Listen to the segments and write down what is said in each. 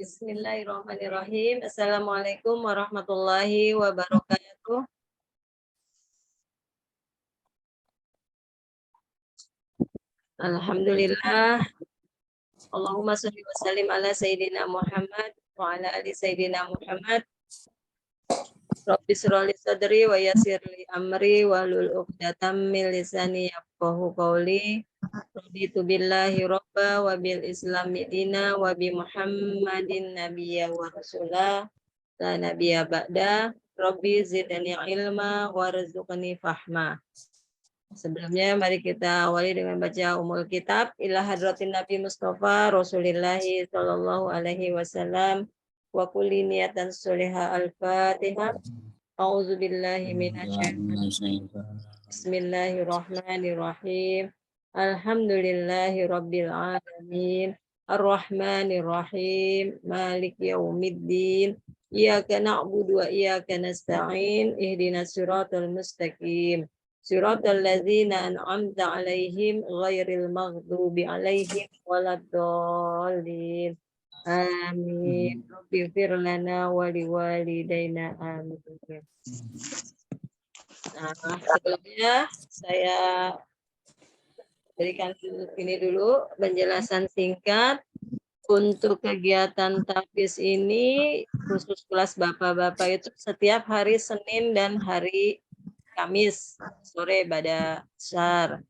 Bismillahirrahmanirrahim. Assalamualaikum warahmatullahi wabarakatuh. Alhamdulillah. Allahumma sholli wa sallim ala Sayyidina Muhammad wa ala ali Sayyidina Muhammad. Rabbi shrah li sadri wa yassir li amri wahlul 'uqdatam min lisani yafqahu qawli. Raditu billahi rabba wa bil islami dina wa bi Muhammadin nabiyya wa rasulah. La nabiyya ba'da. Rabbi zidni ilma warzuqni fahma. Sebelumnya mari kita awali dengan baca umul kitab ila hadratin Nabi Mustafa Rasulillahi sallallahu alaihi wasallam wa kulli niyatan sholiha al-Fatihah. A'udzu billahi minasyaitonir Bismillahirrahmanirrahim. Alhamdulillahi rabbil alamin. Ar-Rahmanir Rahim. Maliki yaumiddin. Iyyaka na'budu wa iyyaka nasta'in. Ihdinas siratal mustaqim. Siratal ladzina an'amta 'alaihim ghairil maghdubi 'alaihim waladdallin. Amin. Rabbighfir lana wa liwalidayna amin. Nah, sebelumnya saya berikan ini dulu penjelasan singkat untuk kegiatan tapis ini khusus kelas bapak-bapak itu setiap hari Senin dan hari Kamis sore pada asar.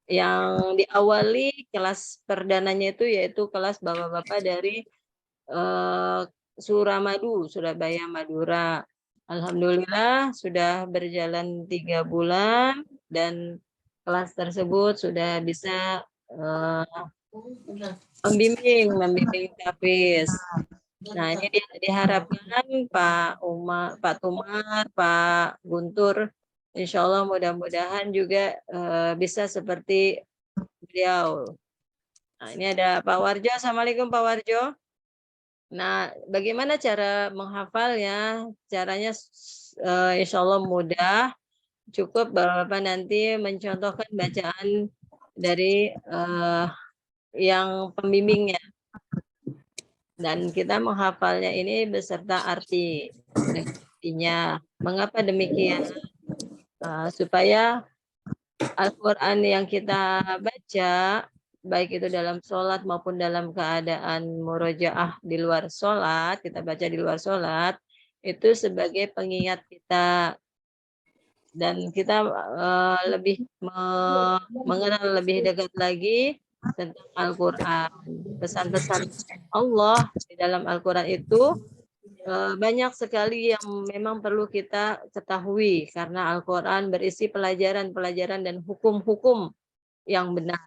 Yang diawali kelas perdananya itu yaitu kelas bapak-bapak dari Suramadu, Surabaya, Madura. Alhamdulillah sudah berjalan 3 bulan dan kelas tersebut sudah bisa membimbing tapis. Nah, ini diharapkan Pak Tumar, Pak Guntur, insya Allah mudah-mudahan juga bisa seperti beliau. Nah, ini ada Pak Warjo. Assalamualaikum Pak Warjo. Nah, bagaimana cara menghafalnya? Caranya insya Allah mudah. Cukup Bapak nanti mencontohkan bacaan dari yang pembimbingnya. Dan kita menghafalnya ini beserta artinya. Mengapa demikian? Supaya Al-Quran yang kita baca, baik itu dalam sholat maupun dalam keadaan murojaah di luar sholat, kita baca di luar sholat, itu sebagai pengingat kita. Dan kita lebih mengenal lebih dekat lagi tentang Al-Quran. Pesan-pesan Allah di dalam Al-Quran itu banyak sekali yang memang perlu kita ketahui karena Al-Quran berisi pelajaran-pelajaran dan hukum-hukum yang benar.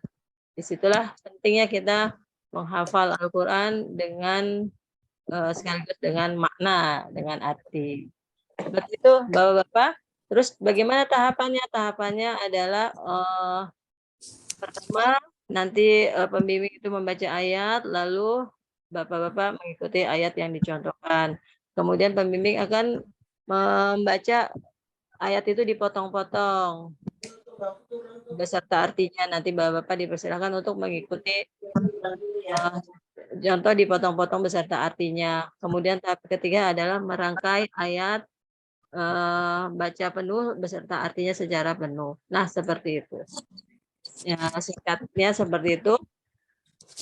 Disitulah pentingnya kita menghafal Al-Quran dengan sekaligus dengan makna, dengan arti. Seperti itu, Bapak-Bapak. Terus bagaimana tahapannya? Tahapannya adalah pertama nanti pembimbing itu membaca ayat, lalu Bapak-Bapak mengikuti ayat yang dicontohkan. Kemudian pembimbing akan membaca ayat itu dipotong-potong beserta artinya. Nanti Bapak-Bapak dipersilakan untuk mengikuti contoh dipotong-potong beserta artinya. Kemudian tahap ketiga adalah merangkai ayat baca penuh beserta artinya secara penuh. Nah, seperti itu. Ya, singkatnya seperti itu.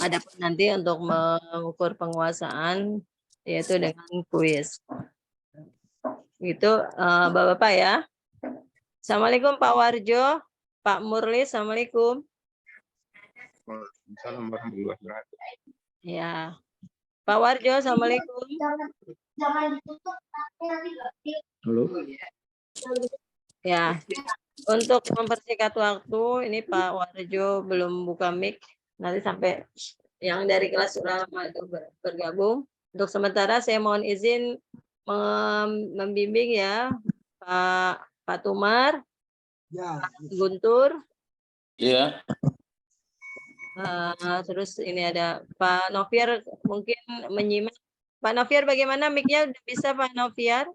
Adapun nanti untuk mengukur penguasaan yaitu dengan kuis. Gitu, Bapak-bapak ya. Assalamualaikum Pak Warjo, Pak Murli, assalamualaikum. Waalaikumsalam warahmatullahi wabarakatuh. Ya, Pak Warjo, assalamualaikum. Halo. Ya, untuk mempersingkat waktu, ini Pak Warjo belum buka mic, nanti sampai yang dari kelas ulama itu bergabung. Untuk sementara saya mohon izin membimbing ya, Pak Tumar, ya. Pak Guntur. Iya. Terus ini ada Pak Noviar mungkin menyimak. Pak Noviar bagaimana mic-nya? Udah bisa Pak Noviar?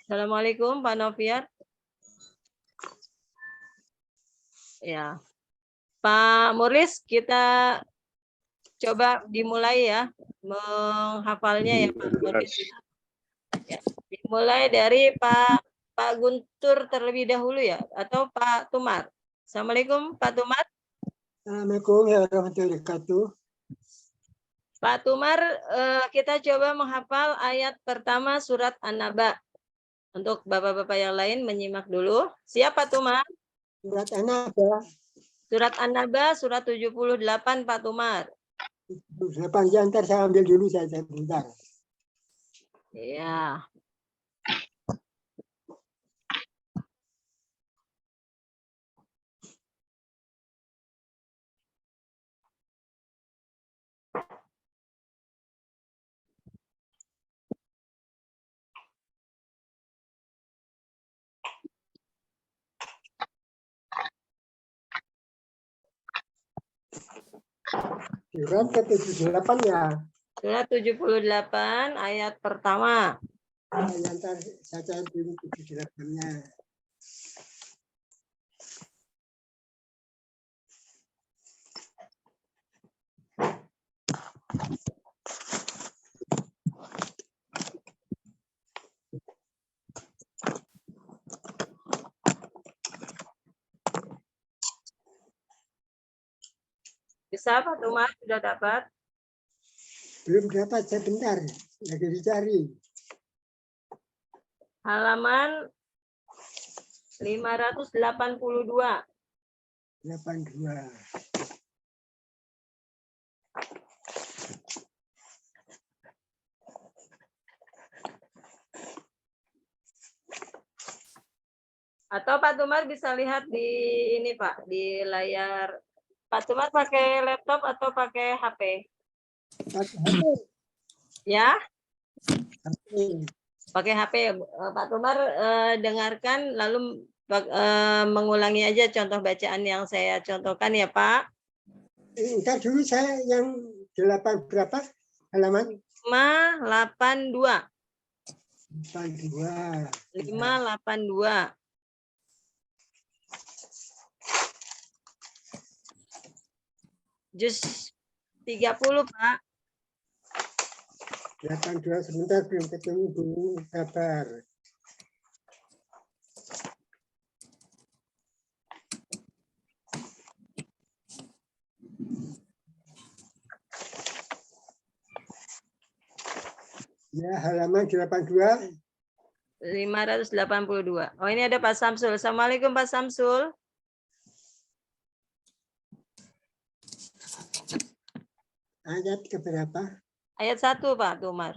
Assalamualaikum Pak Noviar. Ya. Pak Murlis, kita coba dimulai ya menghafalnya ya Pak Nurdin. Ya, dimulai dari Pak Guntur terlebih dahulu ya, atau Pak Tumar. Assalamualaikum Pak Tumar. Assalamualaikum warahmatullahi wabarakatuh. Pak Tumar, kita coba menghafal ayat pertama surat An-Naba. Untuk bapak-bapak yang lain menyimak dulu. Siapa Tumar? Surat An-Naba. Surat An-Naba, surat 78 Pak Tumar. 78, ntar saya ambil dulu saya bentar. Iya. Surat ke-78 ya. Surat 78 ayat pertama. Ya, ntar saya cari dulu 78-nya. Bisa Pak Tumar, sudah dapat? Belum dapat, sebentar. Lagi dicari. Halaman 582. 82. Atau Pak Tumar bisa lihat di ini Pak, di layar. Pak Tumar pakai laptop atau pakai HP? Pakai HP. Ya, HP. pakai HP. Pak Tumar dengarkan lalu mengulangi aja contoh bacaan yang saya contohkan ya Pak. Entar dulu saya yang 8 berapa halaman? 582. 82. 582. Juz 30 Pak. 82 sebentar belum ketemu dulu kabar. Ya, halaman 82. 582. Oh, ini ada Pak Samsul. Assalamualaikum Pak Samsul. Ayat keberapa? Ayat 1 Pak Tumar.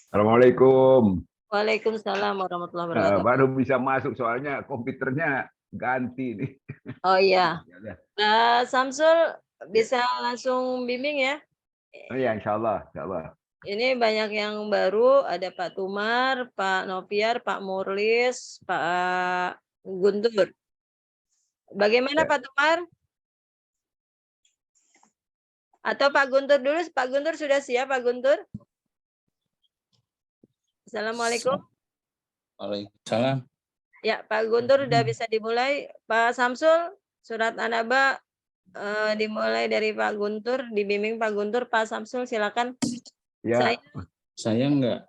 Assalamualaikum. Waalaikumsalam warahmatullahi wabarakatuh. Baru bisa masuk soalnya komputernya ganti nih. Oh iya. Samsul bisa langsung bimbing ya. Oh ya, insya Allah. Ini banyak yang baru, ada Pak Tumar, Pak Noviar, Pak Murlis, Pak Guntur. Bagaimana Ya. Pak Tumar? Atau Pak Guntur dulu? Pak Guntur sudah siap Pak Guntur? Assalamualaikum. Waalaikumsalam. Ya, Pak Guntur sudah bisa dimulai. Pak Samsul, surat An-Naba dimulai dari Pak Guntur, dibimbing Pak Guntur. Pak Samsul silakan. Ya. Saya enggak.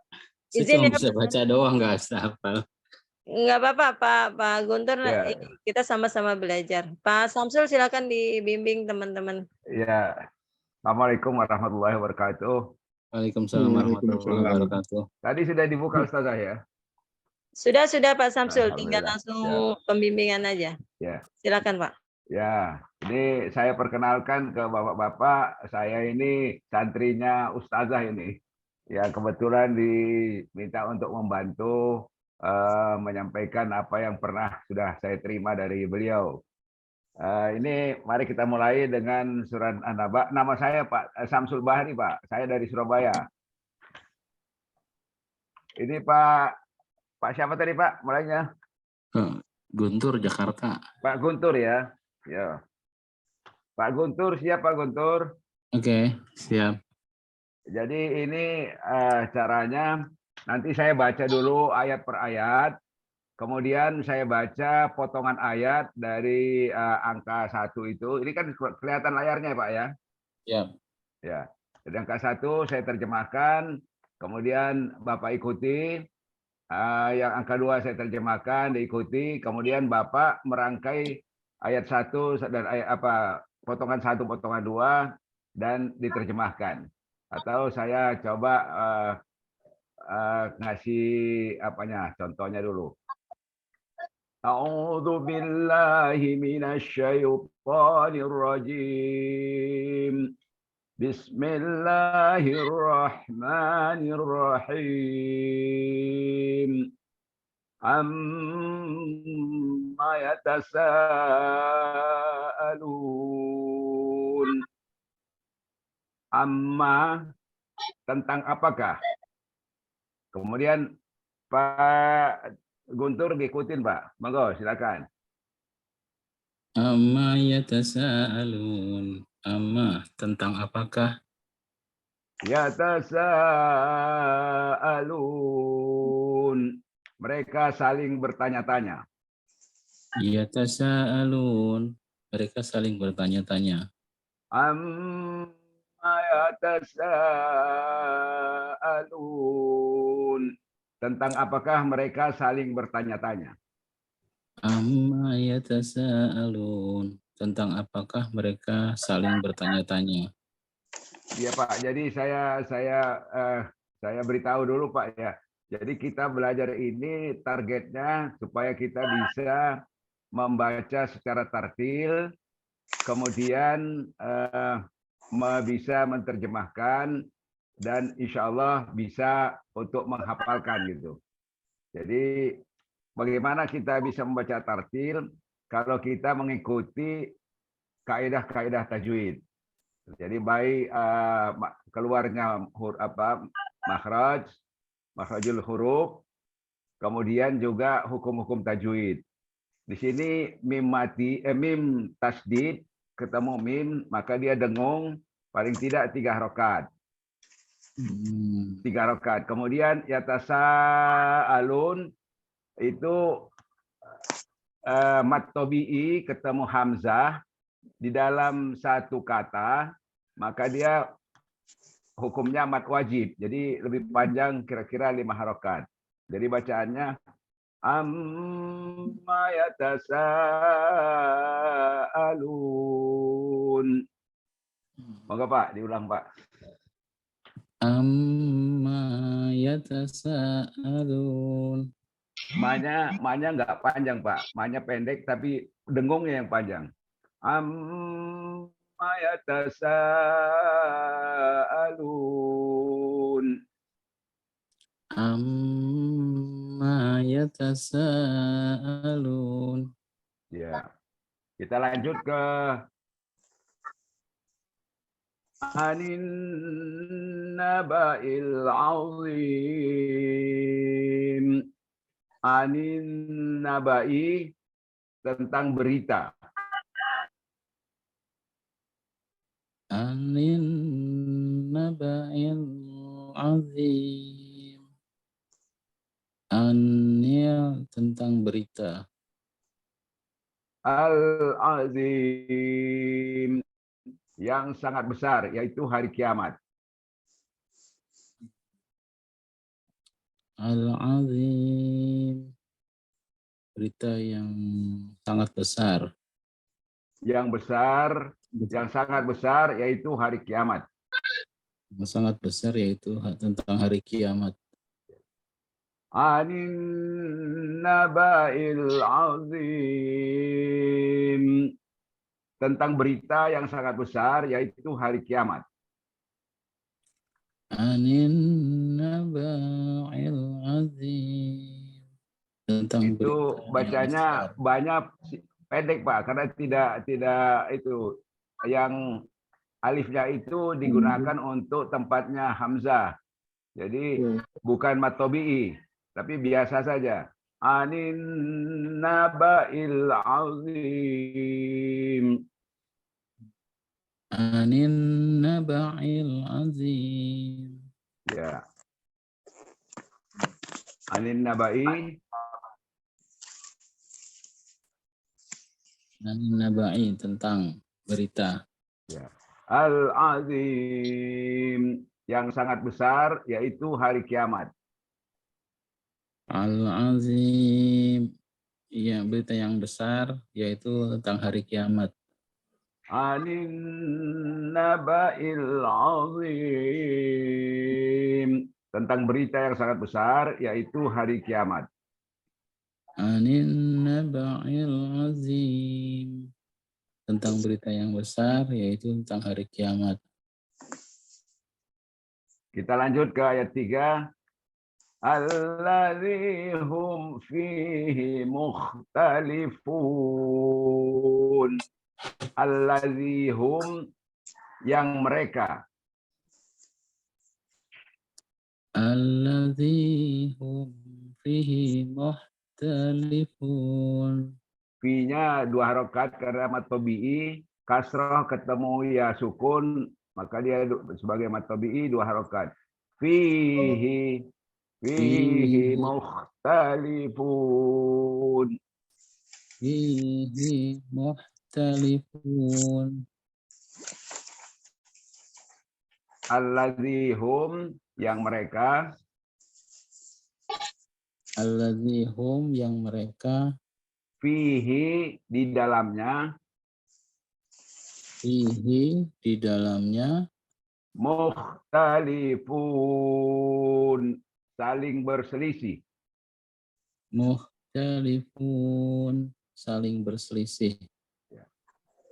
Saya Izin cuma ya, bisa baca doang, enggak hafal. Enggak apa-apa, Pak Guntur. Ya. Kita sama-sama belajar. Pak Samsul silakan dibimbing teman-teman. Ya. Assalamualaikum warahmatullahi wabarakatuh. Waalaikumsalam warahmatullahi wabarakatuh. Tadi sudah dibuka Ustazah ya? Sudah Pak Samsul, tinggal Alhamdulillah. langsung pembimbingan aja. Ya. Silakan Pak. Ya, ini saya perkenalkan ke bapak-bapak, saya ini santrinya Ustazah ini. Ya, kebetulan diminta untuk membantu menyampaikan apa yang pernah sudah saya terima dari beliau. Ini mari kita mulai dengan surat An-Naba. Nama saya Pak Samsul Bahri, Pak. Saya dari Surabaya. Ini Pak siapa tadi Pak? Mulainya. Guntur, Jakarta. Pak Guntur ya. Ya. Pak Guntur, siap Pak Guntur? Oke, siap. Jadi ini caranya nanti saya baca dulu ayat per ayat. kemudian saya baca potongan ayat dari angka 1 itu. Ini kan kelihatan layarnya Pak ya. Ya. Ya. Dari angka 1 saya terjemahkan, kemudian Bapak ikuti. Yang angka 2 saya terjemahkan, diikuti, kemudian Bapak merangkai ayat 1 dan ayat potongan 1, potongan 2 dan diterjemahkan. Atau saya coba ngasih contohnya dulu. A'udzu billahi minasy syaithanir rajim. Bismillahirrahmanirrahim. Amma yatasaalun. Amma tentang apakah? Kemudian Pak Guntur diikutin Pak. Monggo silakan. Amma yatasaalun. Amma tentang apakah? Yatasaalun. Mereka saling bertanya-tanya. Yatasaalun. Mereka saling bertanya-tanya. Amma yatasaalun. Tentang apakah mereka saling bertanya-tanya. Amma yatasaalun. Tentang apakah mereka saling bertanya-tanya. Iya Pak, jadi saya beritahu dulu Pak ya. Jadi kita belajar ini targetnya supaya kita bisa membaca secara tartil, kemudian bisa menerjemahkan dan insya Allah bisa untuk menghafalkan gitu. Jadi bagaimana kita bisa membaca tartil kalau kita mengikuti kaidah-kaidah tajwid. Jadi baik keluarnya makhrajul huruf, kemudian juga hukum-hukum tajwid. Di sini mim tasdid ketemu mim, maka dia dengung paling tidak 3 rakaat. 3 rakaat. Kemudian yatasaalun itu mat tabi'i ketemu hamzah di dalam satu kata, maka dia hukumnya mat wajib. Jadi lebih panjang, kira-kira 5 harokat. Jadi bacaannya amma yatasaalun. Moga Pak, diulang Pak. Amma yatasaalun. Manya nggak panjang Pak, manya pendek tapi dengungnya yang panjang. Amma yatasaalun. Amma yatasaalun. Ya. Kita lanjut ke anin naba'il azim. Anin naba'i tentang berita. Anin naba'il azim. Anil tentang berita. Al-azim yang sangat besar, yaitu hari kiamat. Al-azim, berita yang sangat besar. Yang besar, yang sangat besar, yaitu hari kiamat. Yang sangat besar, yaitu tentang hari kiamat. Anin naba'il azim. Tentang berita yang sangat besar, yaitu hari kiamat. Anin naba'il azim. Tentang itu bacanya banyak pendek Pak, karena tidak itu yang alifnya itu digunakan untuk tempatnya hamzah. Jadi bukan mat tabi'i, tapi biasa saja. Anin naba'il azim. Anin naba'il azim. Ya. Anin naba'i Nabai tentang berita. Ya. Al-azim yang sangat besar yaitu hari kiamat. Al-azim, ya berita yang besar yaitu tentang hari kiamat. Anin naba'il azim tentang berita yang sangat besar yaitu hari kiamat. Anin naba'il azim, tentang berita yang besar yaitu tentang hari kiamat. Kita lanjut ke ayat 3. Alladzi hum fihi mukhtalifun. Alladzi hum yang mereka. Alladzi hum fihi mukhtalifun. Fi-nya 2 harokat karena mat tabi'i, kasrah ketemu ya sukun, maka dia sebagai mat tabi'i 2 harokat. Fihi mukhtalifun. Fihi mukhtalifun. Alladzi hum yang mereka. Alladzi hum yang mereka. Fihi di dalamnya. Fihi di dalamnya. Mukhtalifun saling berselisih. Mukhtalifun saling berselisih.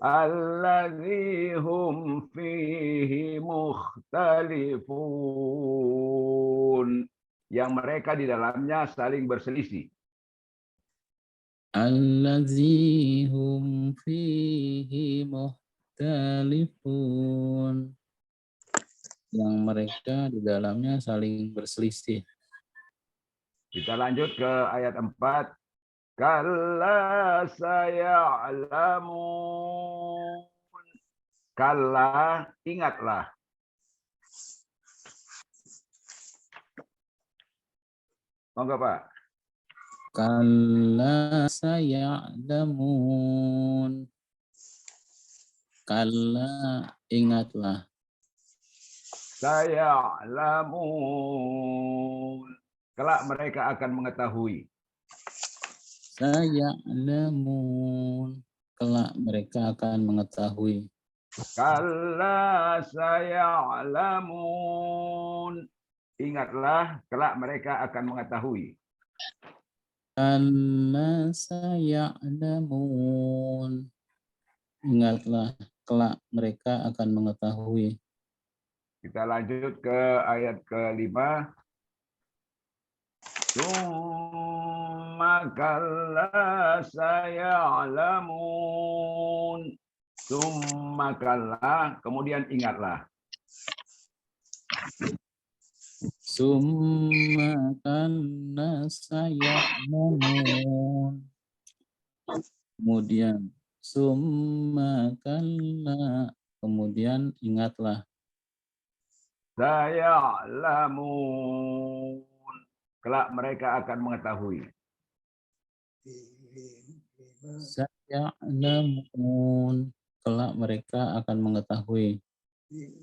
Alladzi hum fihi mukhtalifun yang mereka di dalamnya saling berselisih. Alladzi hum fihi mukhtalifun yang mereka di dalamnya saling berselisih. Kita lanjut ke ayat 4. Kalla saya'lamun. Kalla, ingatlah. Monggo Pak. Kalla saya'lamun. Kalla, ingatlah. Saya'lamun. Kelak mereka akan mengetahui. Saya'lamun. Kelak mereka akan mengetahui. Kalla saya'lamun. Ingatlah, kelak mereka akan mengetahui. Kalla saya'lamun. Ingatlah, kelak mereka akan mengetahui. Kita lanjut ke ayat ke-5. Summa kalla saya'lamun. Summa kalla, kemudian ingatlah. Summa kalla saya'lamun. Kemudian summa kalla, kemudian ingatlah. Saya'lamun. Kelak mereka akan mengetahui. Saya'lamun. Kelak mereka akan mengetahui.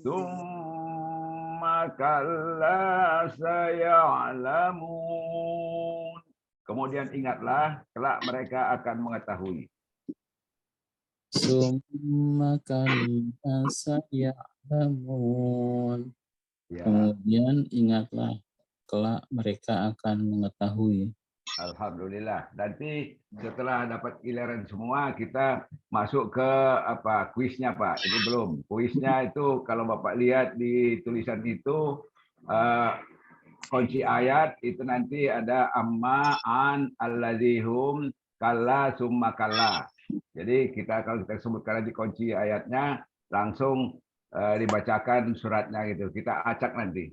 Summa kalla saya'lamun. Kemudian ingatlah, kelak mereka akan mengetahui. Summa kalla saya'lamun. Ya, Kemudian ingatlah, kelak mereka akan mengetahui. alhamdulillah. Nanti setelah dapat giliran semua, kita masuk ke kuisnya Pak. Ini belum. Kuisnya itu kalau Bapak lihat di tulisan itu kunci ayat itu nanti ada amma an alladzihum kalla summa kalla. Jadi kalau kita sebutkan di kunci ayatnya langsung dibacakan suratnya gitu. Kita acak nanti.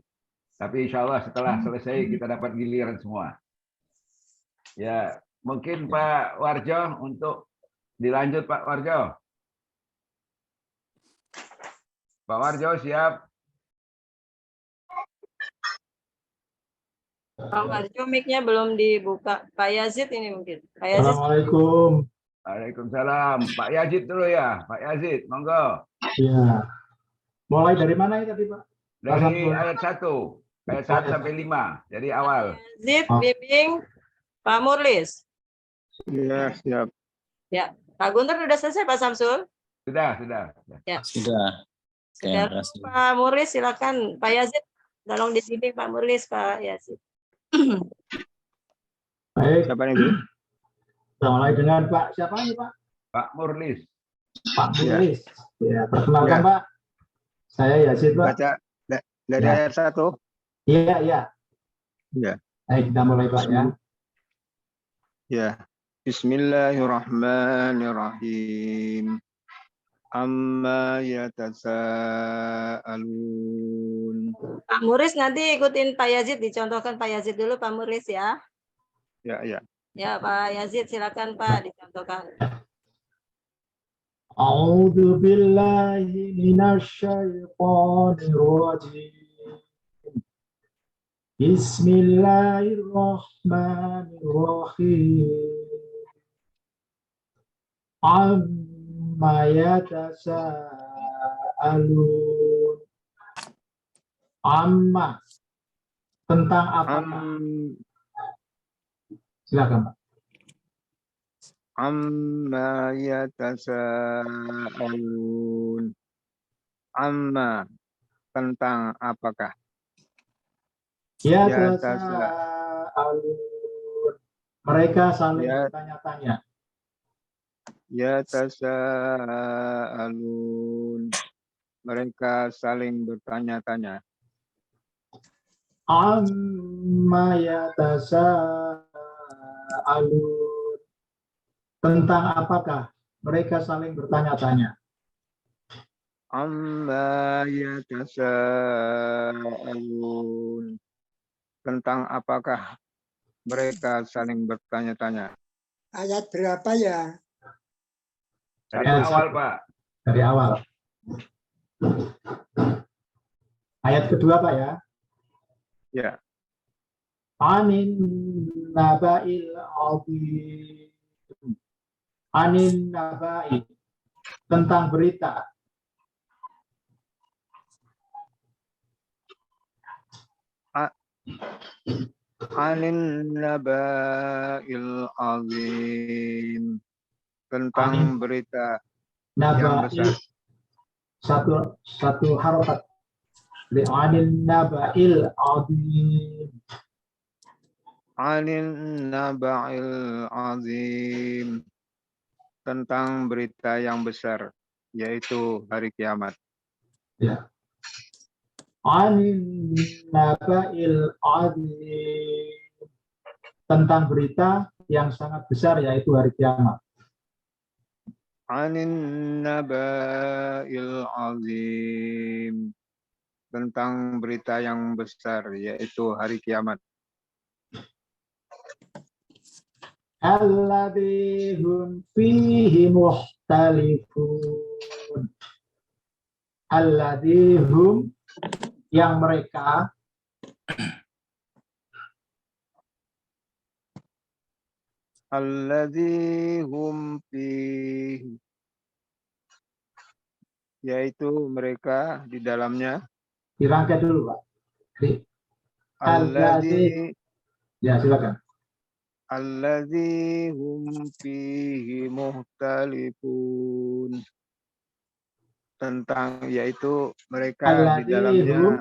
Tapi insya Allah setelah selesai kita dapat giliran semua. Ya, mungkin Pak Warjo untuk dilanjut Pak Warjo. Pak Warjo siap? Pak Warjo mic-nya belum dibuka. Pak Yazid ini mungkin. Pak Yazid. Assalamualaikum. Waalaikumsalam. Pak Yazid dulu ya. Pak Yazid, monggo. Ya. Mulai dari mana ya tadi, Pak? Dari ayat 1. Ayat 1 sampai 5. Jadi awal. Yazid, Oh. bimbing Pak Murlis. Ya, siap. Ya, Pak Guntur udah selesai Pak Samsul? Sudah. Ya. Sudah. Oke, Sekarang makasih. Pak Murlis silakan. Pak Yazid, tolong dibimbing Pak Murlis, Pak Yazid. Baik, Siapa nih, Bu? kita mulai dengan Pak siapa ini, Pak? Pak Murlis. Pak Ya. Murlis. Ya, perkenalkan, Ya. Pak. Saya Yazid, Pak. Baca dari Ya. ayat 1. Iya, iya. Ya. Baik, kita mulai, Pak ya. Ya. Bismillahirrahmanirrahim. Amma yatasaalun. Pak Murlis nanti ikutin Pak Yazid, dicontohkan Pak Yazid dulu Pak Murlis ya. Ya, ya. Ya Pak Yazid silakan Pak dicontohkan. A'udzu billahi minasyaitonir rajim. Bismillahirrahmanirrahim. Amma yatasaalun. Amma tentang apa? Silakan, Pak. Amma yatasaalun. Amma tentang apakah? Yatasaalun. Mereka saling Ya. bertanya-tanya. Yatasaalun. Mereka saling bertanya-tanya. Amma yatasaalun. Tentang apakah mereka saling bertanya-tanya? Amma yatasaalun. Tentang apakah mereka saling bertanya-tanya? Ayat berapa ya? Dari Ya, awal, Pak. Dari awal. Ayat kedua, Pak ya. Ya. Anin naba'il azim. Anin naba'i. Tentang berita. Anin naba'il azim. Tentang berita yang Naba'i. besar. Satu harokat. Dari anin naba'il azim. Anin naba'il azim. Tentang berita yang besar, yaitu hari kiamat. Ya. Anin naba'il azim. Tentang berita yang sangat besar, yaitu hari kiamat. Anin naba'il azim. Tentang berita yang besar, yaitu hari kiamat. Alladzi hum fihi mukhtalifun. Alladzi hum, yang mereka, Alladzi hum fihi, yaitu mereka di dalamnya. dirangkai dulu, Pak. Alladzi, Ya, silakan. alladzi hum fihi mukhtalifun. Tentang, yaitu mereka di Alladzi dalamnya hum,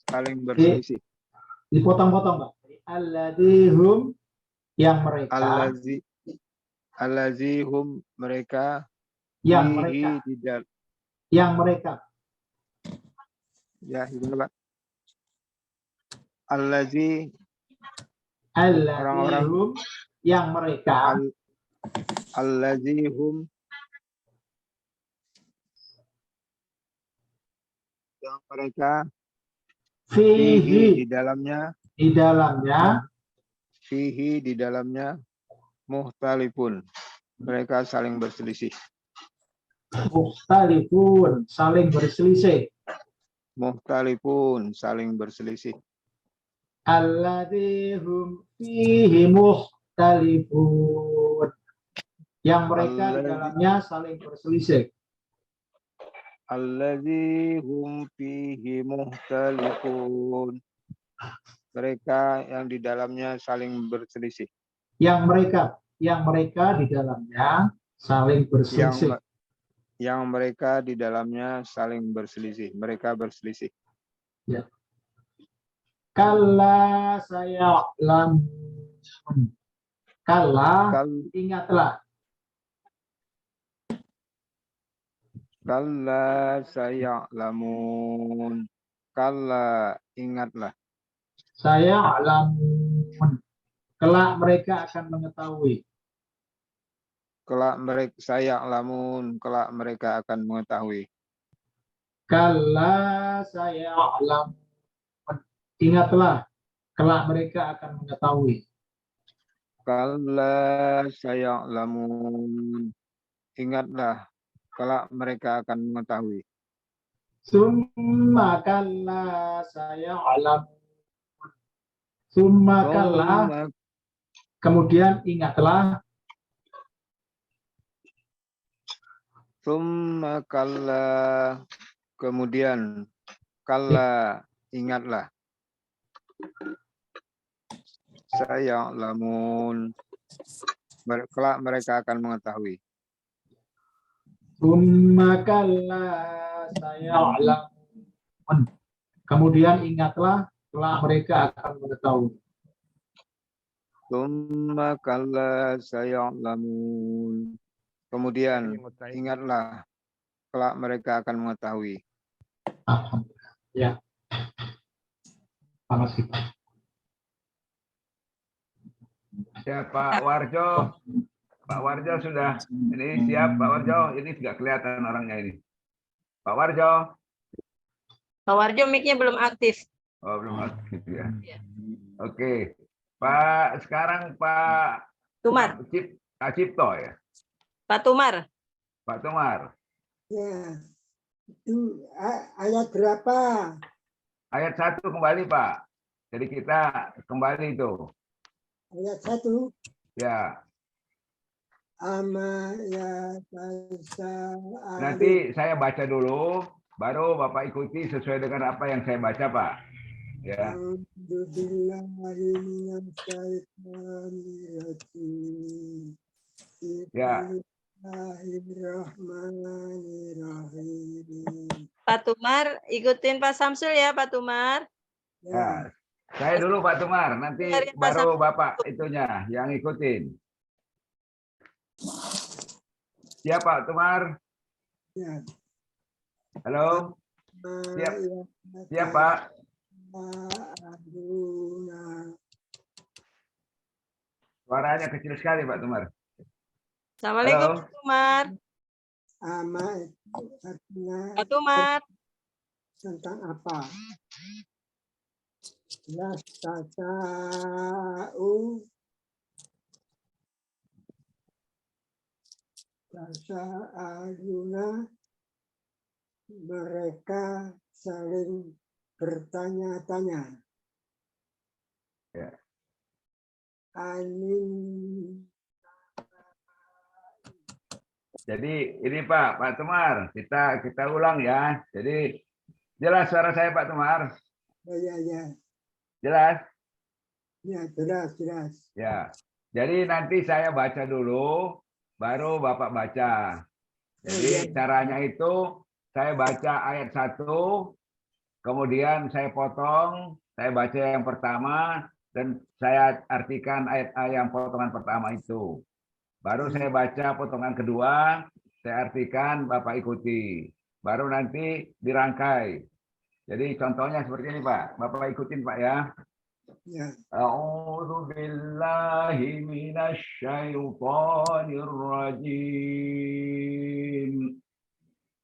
saling berselisih. dipotong-potong, Pak. Alladzi hum, yang mereka, Alladzi hum, mereka, yang fihi mereka, di dalam. yang mereka. Ya, gimana, Pak? Alladzi Alladzi hum, yang mereka, alladzi hum, yang mereka fihi fihi, di dalamnya, fihi di dalamnya mukhtalifun, mereka saling berselisih. mukhtalifun, saling berselisih. Mukhtalifun, saling berselisih. Alladzi hum fihi mukhtalifun. yang mereka di dalamnya saling berselisih. Alladzi hum fihi mukhtalifun. Mereka yang di dalamnya saling berselisih. Yang mereka di dalamnya saling berselisih. Yang mereka di dalamnya saling berselisih. Mereka berselisih. Ya. Kalla saya'lamun. Ingatlah. Kalla saya'lamun. Kalla, ingatlah. Saya'lamun. Kelak mereka akan mengetahui. Kelak mereka saya'lamun. Kelak mereka akan mengetahui. Kalla saya'lamun. Ingatlah. Kelak mereka akan mengetahui. Kalla saya'lamun. Ingatlah. Kelak mereka akan mengetahui. Summa kalla saya'lamun. Summa kalla. Kemudian ingatlah. Summa kalla. Kemudian kalla, ingatlah. Saya'lamun. Kelak mereka akan mengetahui. Summa kalla saya'lamun. Kemudian ingatlah, kelak mereka akan mengetahui. Summa kalla saya'lamun. Kemudian ingatlah, kelak mereka akan mengetahui. Alhamdulillah. Ya. Terima kasih. Ya, Pak Warjo. Pak Warjo sudah ini siap, Pak Warjo. Ini sudah kelihatan orangnya ini. Pak Warjo. Pak Warjo mic-nya belum aktif. Oh, belum aktif ya. Oke. Pak, sekarang Pak Tumar. Pak Cipto ya. Pak Tumar. Pak Tumar. Ya, itu ayat berapa? Ayat 1 kembali, Pak. Jadi kita kembali itu. Ayat 1. Ya. Ama ya tasa. Nanti saya baca dulu, baru Bapak ikuti sesuai dengan apa yang saya baca, Pak. Ya. Ya. Pak Tumar, ikutin Pak Samsul ya, Pak Tumar. Ya. Saya dulu Pak Tumar, nanti baru Bapak itunya yang ikutin. Siap Pak Tumar? Ya. Halo? Siap. Siap Pak? Suaranya kecil sekali Pak Tumar. Assalamualaikum Halo? Pak Tumar. Ama itu artinya Pak Tumar. tentang apa? Yastasa'u tasa'aluna, mereka saling bertanya-tanya. Ya. Anin. Jadi ini Pak Tumar, kita ulang ya. Jadi jelas suara saya Pak Tumar? Ya. Jelas? Ya, jelas. Ya. Jadi nanti saya baca dulu, baru Bapak baca. Jadi caranya itu saya baca ayat 1, kemudian saya potong, saya baca yang pertama, dan saya artikan ayat yang potongan pertama itu. Baru saya baca potongan kedua, saya artikan, Bapak ikuti. Baru nanti dirangkai. Jadi contohnya seperti ini Pak. Bapak ikutin Pak ya. Ya. A'udzu billahi minasy syaithanir rajim.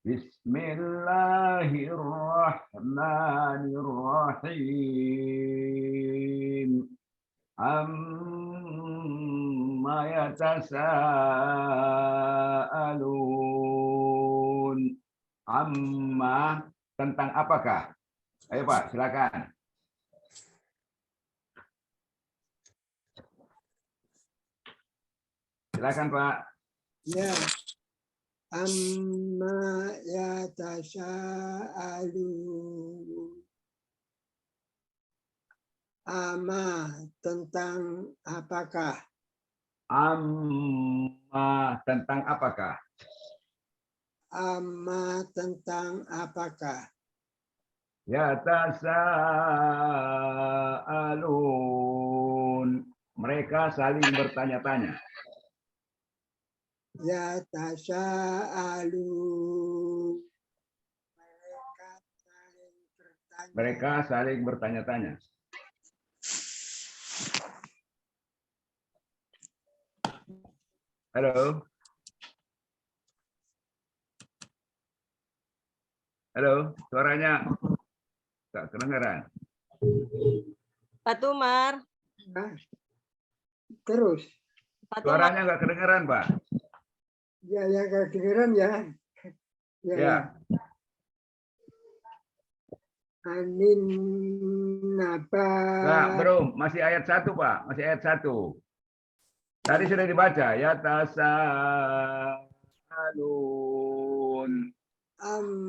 Bismillahirrahmanirrahim. Amma yatasaalun. Amma, tentang apakah? Ayo Pak, silakan. Silakan Pak. Ya. Amma yatasa'alun. Amma tentang apakah? Amma tentang apakah? Amma tentang apakah? Yatasa'alun. Mereka saling bertanya-tanya. Yatasa'alun. Mereka saling bertanya-tanya. Halo. Halo, suaranya nggak kedengaran. Pak Tumar. Nah, terus. Pak Tumar. Suaranya nggak kedengaran, Pak. Ya, kedengeran ya. Ya. Anin naba. Nggak, belum. Masih ayat 1, Pak. Masih ayat 1. Tadi sudah dibaca. Yatasa'alun.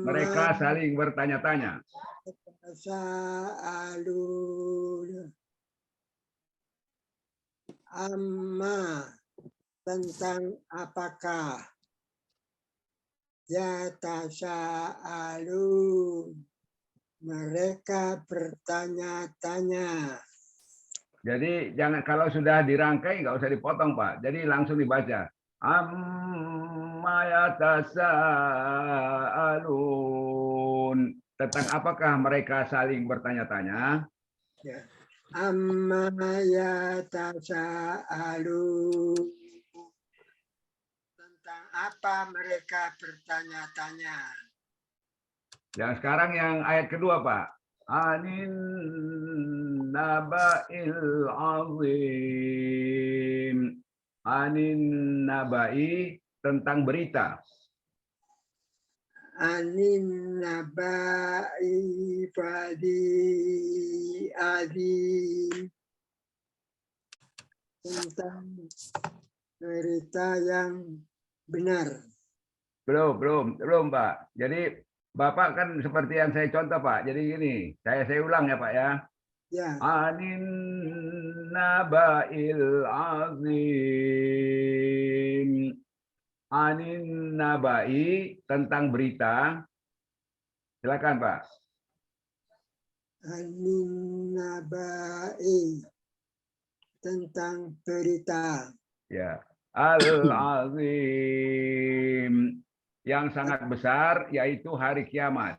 Mereka saling bertanya-tanya. Yatasa'alun. Amma tentang apakah? Yatasa'alun. Mereka bertanya-tanya. Jadi jangan, kalau sudah dirangkai nggak usah dipotong, Pak. Jadi langsung dibaca. Amma yatasa'alun. Tentang apakah mereka saling bertanya-tanya? Ya. Amma yatasa'alun. Tentang apa mereka bertanya-tanya? Yang sekarang yang ayat kedua, Pak. Anin naba'il azim. Anin naba'i, tentang berita. Anin naba'i fadi azim. Tentang berita yang benar. Belum, Pak. Jadi Bapak kan seperti yang saya contoh, Pak. Jadi gini, saya ulang ya, Pak ya. Ya. Anin naba'il azim. Anin naba'i, tentang berita. Silakan, Pak. Anin naba'i, tentang berita. Ya. Al-azim, yang sangat besar, yaitu hari kiamat.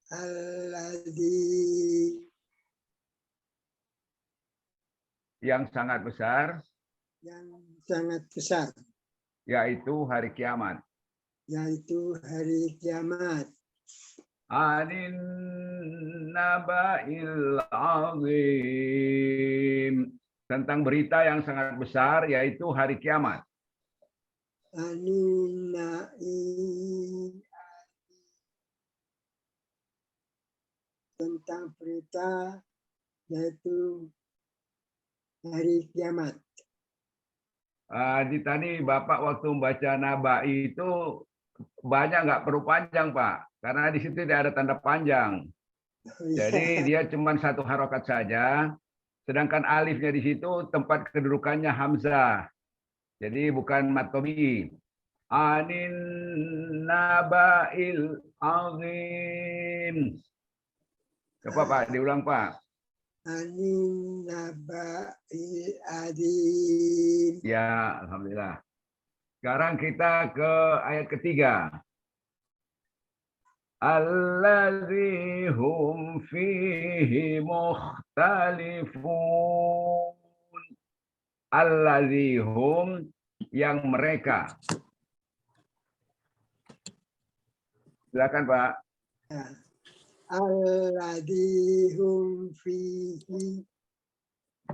Alladzi, Yang sangat besar, yang sangat besar, yaitu hari kiamat. yaitu hari kiamat. Anin naba'il azim, tentang berita yang sangat besar, yaitu hari kiamat. Anin na'i, tentang berita yaitu hari kiamat. Tadi Bapak waktu membaca naba'i itu banyak nggak perlu panjang, Pak, karena di situ tidak ada tanda panjang. Jadi dia cuma satu harokat saja, sedangkan alifnya di situ tempat kedudukannya hamzah. Jadi bukan mad tabi'i. Anin naba'il azim. Coba Pak, diulang Pak. Anin naba'il azim. Ya, alhamdulillah. Sekarang kita ke ayat ketiga. Allazi hum fihi mukhtalifun. Allazi hum, yang mereka. Silakan Pak. Allazi hum fihi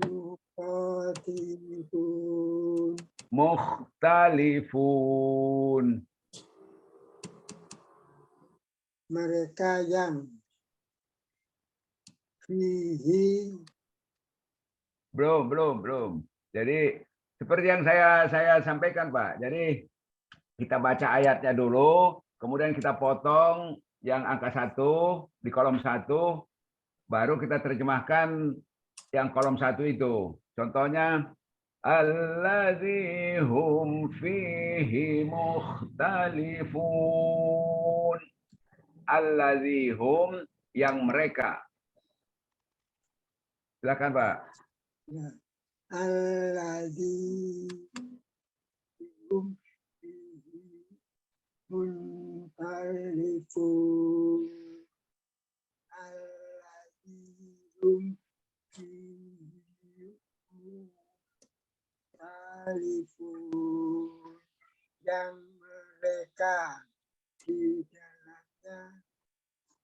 mukhtalifun. Mukhtalifun. Mereka yang fihi, Belum. Jadi seperti yang saya sampaikan, Pak. Jadi kita baca ayatnya dulu, kemudian kita potong yang angka 1 di kolom 1, baru kita terjemahkan yang kolom 1 itu. Contohnya, allazi hum fihi mukhtalifun. Allazi hum, yang mereka. Silakan, Pak. Ya. Alladzi hum fihi muntalifun. Alladzi hum fihi muntalifun. Yang mereka di dalamnya,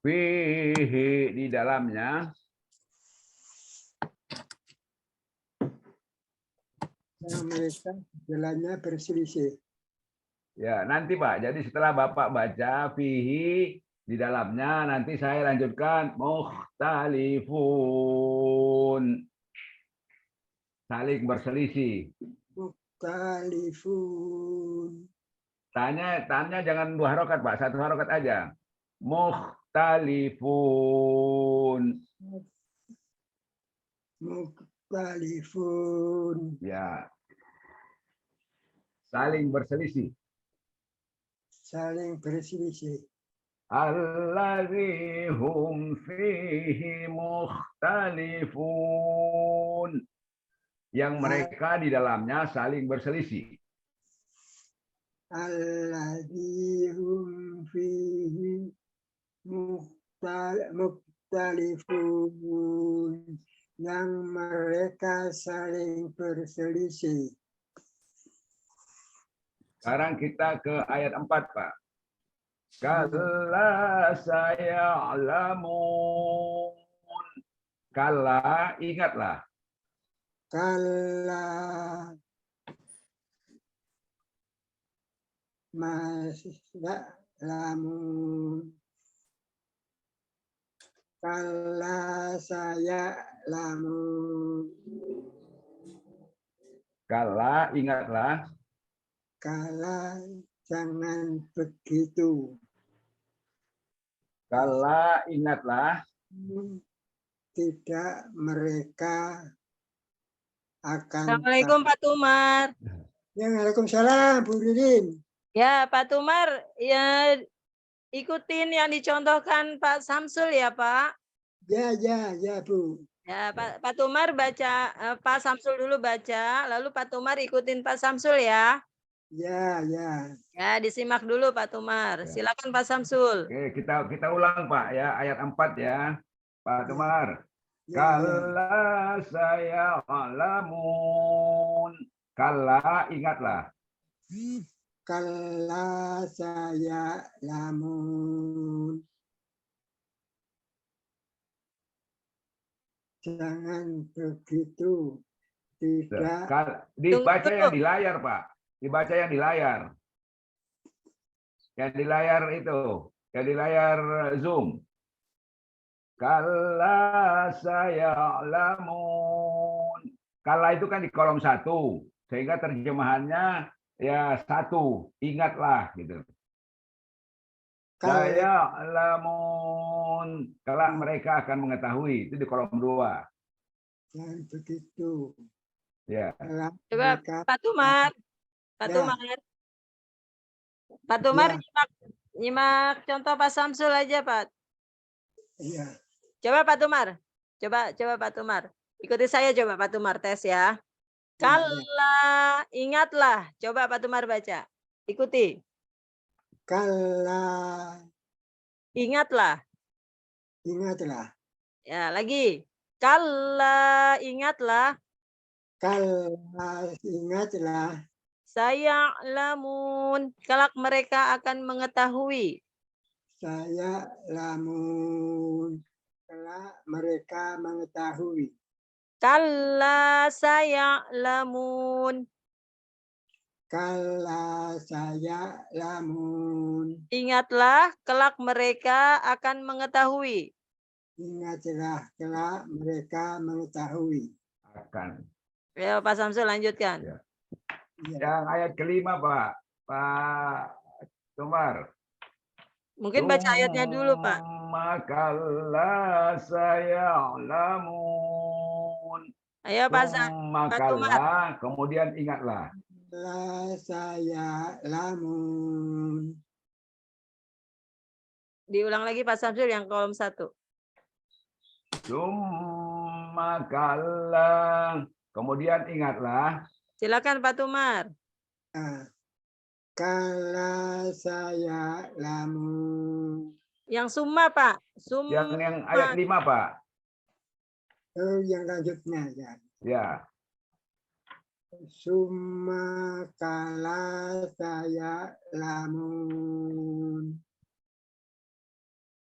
Fihi, di dalamnya. yang mereka jalannya berselisih. Ya, nanti Pak. Jadi setelah Bapak baca fihi di dalamnya, nanti saya lanjutkan mukhtalifun. Saling berselisih. Mukhtalifun. Tanya jangan 2 harokat, Pak. 1 harokat aja. Mukhtalifun. Mukhtalifun. Ya. Saling berselisih. Saling berselisih. Allazi hum fihi mukhtalifun. Yang mereka di dalamnya saling berselisih. Allazi hum fihi mukhtalifun. Yang mereka saling berselisih. Sekarang kita ke ayat 4, Pak. Kalla saya'lamun. Kalla, ingatlah. Kalla lamun. Kalla saya lamun. Kalla, ingatlah. Kalla jangan begitu. Kalla, ingatlah. Tidak, mereka akan. Assalamualaikum Pak Tumar. Ya, Waalaikumsalam Bu Ririn. Ya Pak Tumar, ya ikutin yang dicontohkan Pak Samsul ya Pak. Ya Bu. Ya Pak Tumar baca, Pak Samsul dulu baca, lalu Pak Tumar ikutin Pak Samsul ya. Ya. Ya disimak dulu Pak Tumar. Silakan Pak Samsul. Oke, kita ulang, Pak, ya, ayat 4 ya. Pak Tumar. Ya. Kalla saya'lamun. Kalla, ingatlah. Kalla saya lamun. Jangan begitu. Tidak. Dibaca yang di layar, Pak. Dibaca yang di layar. Yang di layar itu. Yang di layar Zoom. Kalla saya'lamun. Kalla itu kan di kolom 1. Sehingga terjemahannya ya 1. Ingatlah gitu. Saya'lamun. Kelak mereka akan mengetahui. Itu di kolom 2. Jangan begitu. Ya. Coba Pak Tumar. Pak Tumar. Pak Tumar nyimak contoh Pak Samsul aja, Pak. Iya. Coba Pak Tumar. Coba Pak Tumar. Ikuti saya coba Pak Tumar tes ya. Kalla, ingatlah. Coba Pak Tumar baca. Ikuti. Kalla, Ingatlah. ingatlah. Ya, lagi. Kalla, ingatlah. Kalla, ingatlah. Saya'lamun. Kelak mereka akan mengetahui. Saya lamun. Kelak mereka mengetahui. Kalla saya'lamun. Kalla saya lamun. Ingatlah, kelak mereka akan mengetahui. Ingatlah, kelak mereka mengetahui. Akan. Ya, Pak Samsul lanjutkan. Ya. Ya. Yang ayat kelima, Pak Tumar. Mungkin baca ayatnya dulu, Pak. Makalla sayalamun. Ayo Pak Tumar. Makalla, kemudian ingatlah. La saya lamun. Diulang lagi Pak Samsul yang kolom 1. Makalla, kemudian ingatlah. Silakan Pak Tumar. Nah, kala saya lamun. Yang summa, Pak. Yang ayat 5, Pak. Oh, yang lanjutnya ya. Ya. Summa kala saya lamun.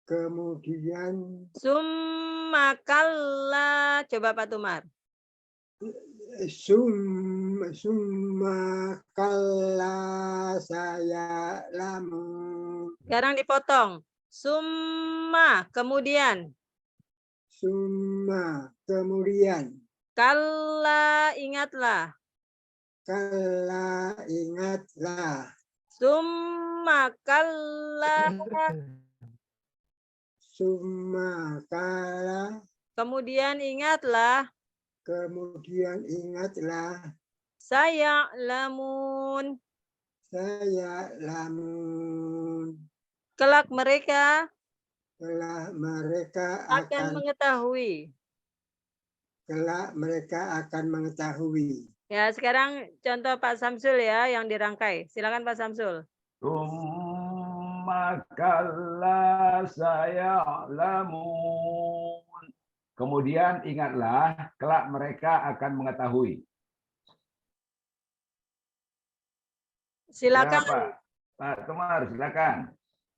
Kemudian Summa kalla. Coba Pak Tumar. summa kala saya lamun. Sekarang dipotong. Summa. Kemudian. Summa kemudian. Kalla. Ingatlah. Kala ingatlah. Summa kalla. Summa kala. Kemudian ingatlah. Kemudian ingatlah. Saya lamun. Saya lamun. Kelak mereka Kelak mereka akan mengetahui. kelak mereka akan mengetahui. Ya, sekarang contoh Pak Samsul ya yang dirangkai. Silakan Pak Samsul. Makalla sayalamun. Kemudian ingatlah, kelak mereka akan mengetahui. Silakan. Ya, Pak Tumar, silakan.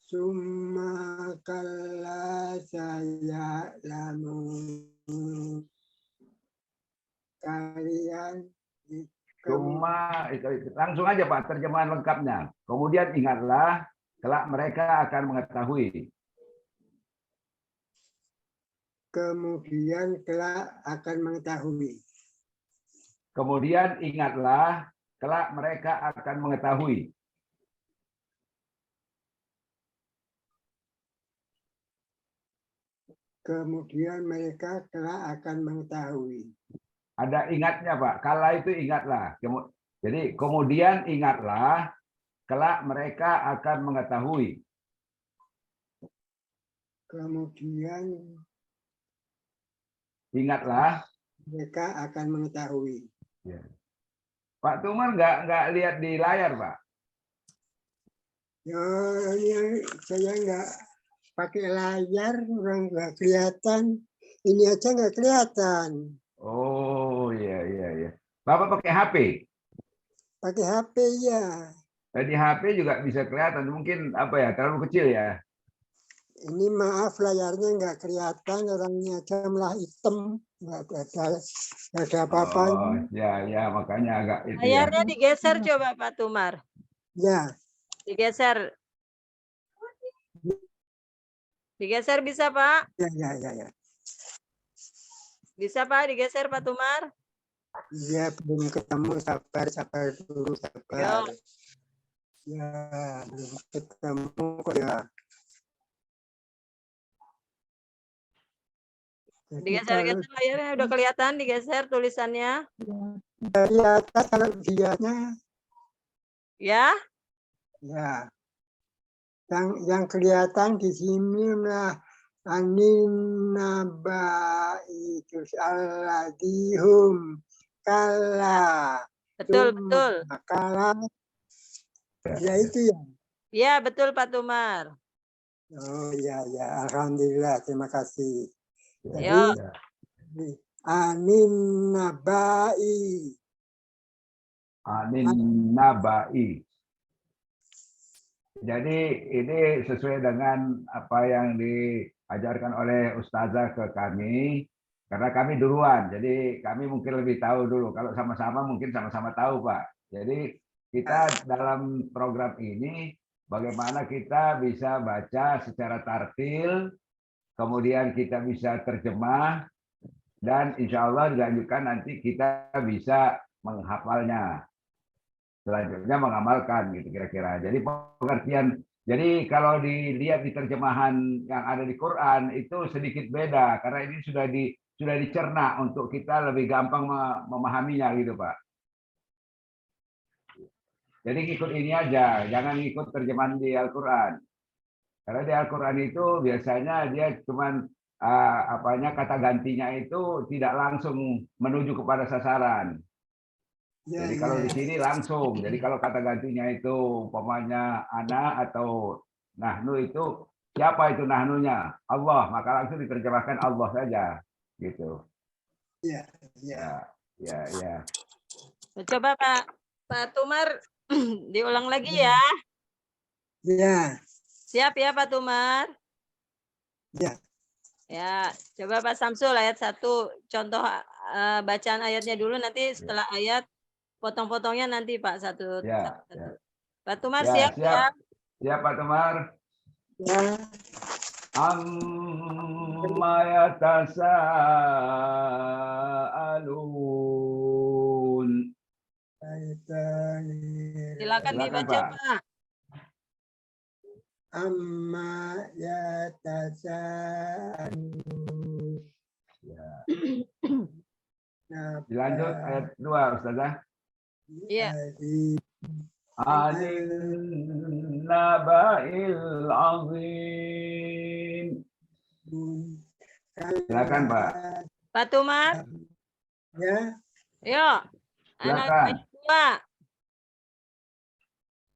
Summa kala saya lamun. Kalian Cuma langsung aja Pak terjemahan lengkapnya. Kemudian ingatlah, kelak mereka akan mengetahui. kemudian kelak akan mengetahui. Kemudian ingatlah, kelak mereka akan mengetahui. Kemudian mereka kelak akan mengetahui. Ada ingatnya Pak, kala itu ingatlah. Jadi kemudian ingatlah, kelak mereka akan mengetahui. Kemudian Ingatlah. mereka akan mengetahui. Ya. Pak Tumar nggak lihat di layar Pak? Ya, ini saya nggak pakai layar, orang nggak kelihatan. Ini aja nggak kelihatan. Oh iya. Bapak pakai HP? Pakai HP ya. Di HP juga bisa kelihatan. Mungkin apa ya, terlalu kecil ya. Ini maaf layarnya nggak kelihatan, orangnya aja malah hitam, nggak ada apa-apa. Oh ya makanya agak itu ya. Layarnya digeser coba Pak Tumar. Ya, Digeser. Digeser bisa Pak? ya. Bisa Pak digeser Pak Tumar? Ya, belum ketemu, sabar dulu, sabar. Yo. Ya, belum ketemu kok ya. Jadi Digeser-geser layarnya udah kelihatan digeser tulisannya. dari atas kalau dilihatnya, Ya? ya. Yang kelihatan di sini lah aninabai alladihum kala. Betul. Kala. Ya itu ya. Ya, betul Pak Tumar. Oh ya, alhamdulillah, terima kasih. Yo. Jadi aninabai. Nabai. Jadi ini sesuai dengan apa yang diajarkan oleh Ustazah ke kami, karena kami duluan, jadi kami mungkin lebih tahu dulu. Kalau sama-sama mungkin sama-sama tahu Pak. Jadi kita dalam program ini bagaimana kita bisa baca secara tartil, kemudian kita bisa terjemah, Dan insya Allah dilanjutkan nanti kita bisa menghafalnya. Selanjutnya mengamalkan gitu kira-kira. Jadi pengertian, jadi kalau dilihat di terjemahan yang ada di Quran itu sedikit beda karena ini sudah dicerna untuk kita lebih gampang memahaminya gitu Pak. Jadi ikut ini aja, jangan ikut terjemahan di Al-Quran. Karena di Al-Quran itu biasanya dia cuman kata gantinya itu tidak langsung menuju kepada sasaran. Ya, Jadi kalau ya. di sini langsung. Jadi kalau kata gantinya itu umpamanya ana atau nahnu itu siapa itu nahnunya? Allah, maka langsung diterjemahkan Allah saja gitu. Ya, ya. Ya. Coba Pak Tumar diulang lagi ya. Ya, Siap ya Pak Tumar? ya. Ya, coba Pak Samsul ayat 1 contoh bacaan ayatnya dulu, nanti setelah ayat potong-potongnya nanti Pak satu. Ya. Pak Tumar Ya, siap ya? Siap Pak Tumar. Ya. Amma yatasaalun. Silakan dibaca Pak. Amma yatasaalun. Ya. Dilanjut ayat 2 Ustazah. Iya. Anin naba'il azim. Silakan Pak. Pak Tumar. Ya. Yuk. Anak Silakan. 2.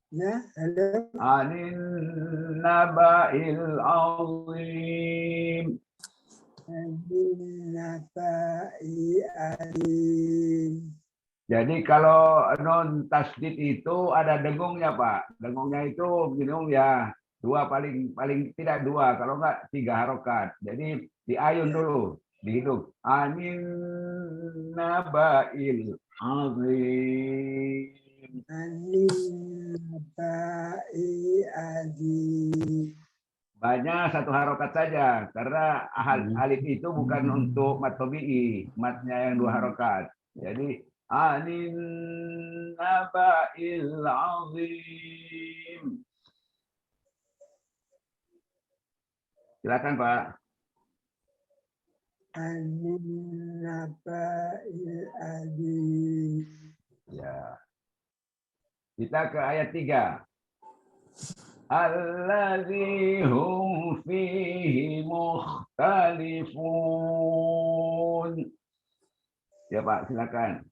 Ya, halo. Anin naba'il azim. Jadi kalau non tasdid itu ada dengungnya Pak. Dengungnya itu minum ya 2 paling tidak 2, kalau enggak 3 harokat. Jadi diayun dulu, dihidup. Anin naba'il azim. Anin naba'i azim. Banyak 1 harokat saja karena alif itu bukan untuk mat tabi'i, matnya yang 2 harokat. Jadi anin naba'il azim. Silakan Pak. Anin naba'il azim. Ya. Kita ke ayat 3. Allazi hum fihi mukhtalifun. Ya Pak, silakan.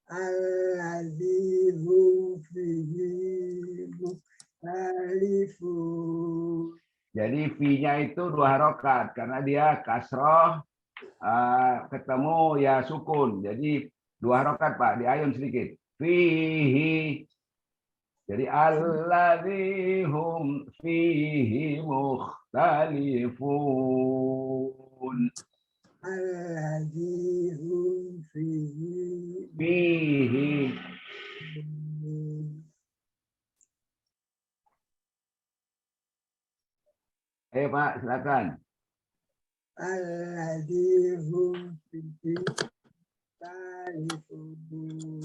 Allazi hum fihi mukhtalifun. Jadi fi-nya itu 2 harokat karena dia kasroh ketemu ya sukun. Jadi 2 harokat Pak, diayun sedikit. Fihi. Jadi allazi hum fihi mukhtalifun. Allazi hum fihi Fihi. Ayo Pak, silakan. Allazi hum fihi mukhtalifun.